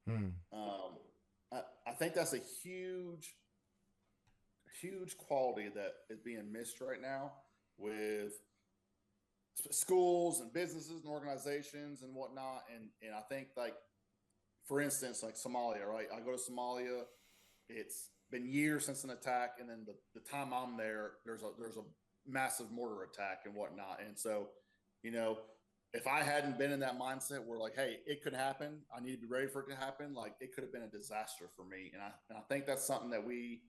I think that's a huge quality that is being missed right now with schools and businesses and organizations and whatnot. And I think, like, for instance, like Somalia, right? I go to Somalia. It's been years since an attack, and then the time I'm there, there's a massive mortar attack and whatnot. And so, if I hadn't been in that mindset where, like, hey, it could happen, I need to be ready for it to happen, like, it could have been a disaster for me. And I think that's something that we,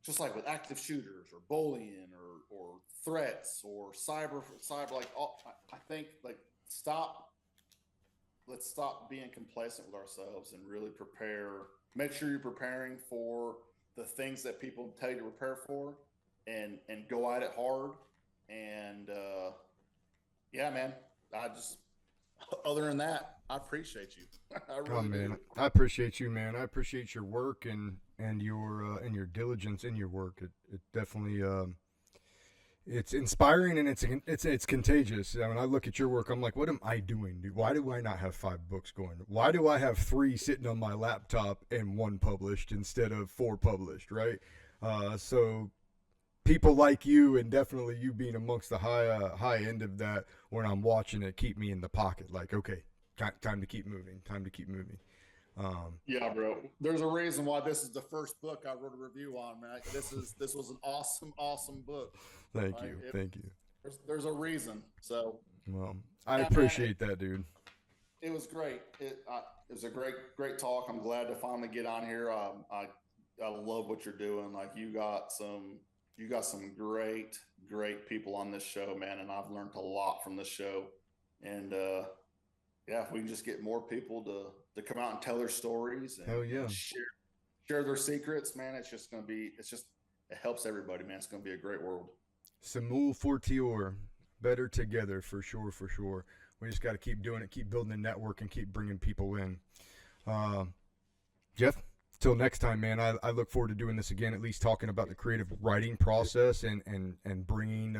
just like with active shooters or bullying or threats or cyber, like, I think, like, let's stop being complacent with ourselves and really prepare make sure you're preparing for the things that people tell you to prepare for, and go at it hard. And yeah, man, I just, other than that, I appreciate you. I Oh really man, do. I appreciate you, man. I appreciate your work and your diligence in your work. It definitely it's inspiring and it's contagious. When I look at your work, I'm like, what am I doing, dude? Why do I not have 5 books going? Why do I have 3 sitting on my laptop and 1 published instead of 4 published? Right. So people like you, and definitely you being amongst the high end of that, when I'm watching it, keep me in the pocket. Like, okay, time to keep moving. Time to keep moving. Yeah, bro. There's a reason why this is the first book I wrote a review on, man. This was an awesome book. Thank Like, you, thank you. there's a reason. So Well, I yeah, man, appreciate that, dude. it was great. It was a great talk. I'm glad to finally get on here. I love what you're doing. Like, you got some great people on this show, man, and I've learned a lot from this show. And yeah, if we can just get more people to come out and tell their stories, Hell yeah. and share their secrets, man, it helps everybody, man. It's gonna be a great world. Samul Fortior, better together for sure, for sure. We just got to keep doing it, keep building the network, and keep bringing people in. Uh, Jeff, till next time, man. I look forward to doing this again. At least talking about the creative writing process and bringing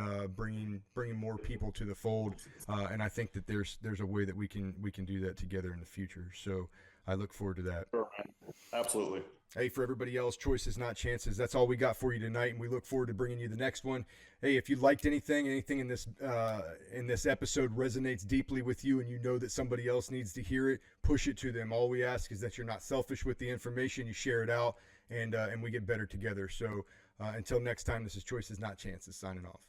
more people to the fold. And I think that there's a way that we can do that together in the future. So I look forward to that. Sure, man. Absolutely. Hey, for everybody else, choices, not chances. That's all we got for you tonight, and we look forward to bringing you the next one. Hey, if you liked anything in this episode resonates deeply with you, and you know that somebody else needs to hear it, push it to them. All we ask is that you're not selfish with the information. You share it out, and we get better together. So until next time, this is Choices, Not Chances, signing off.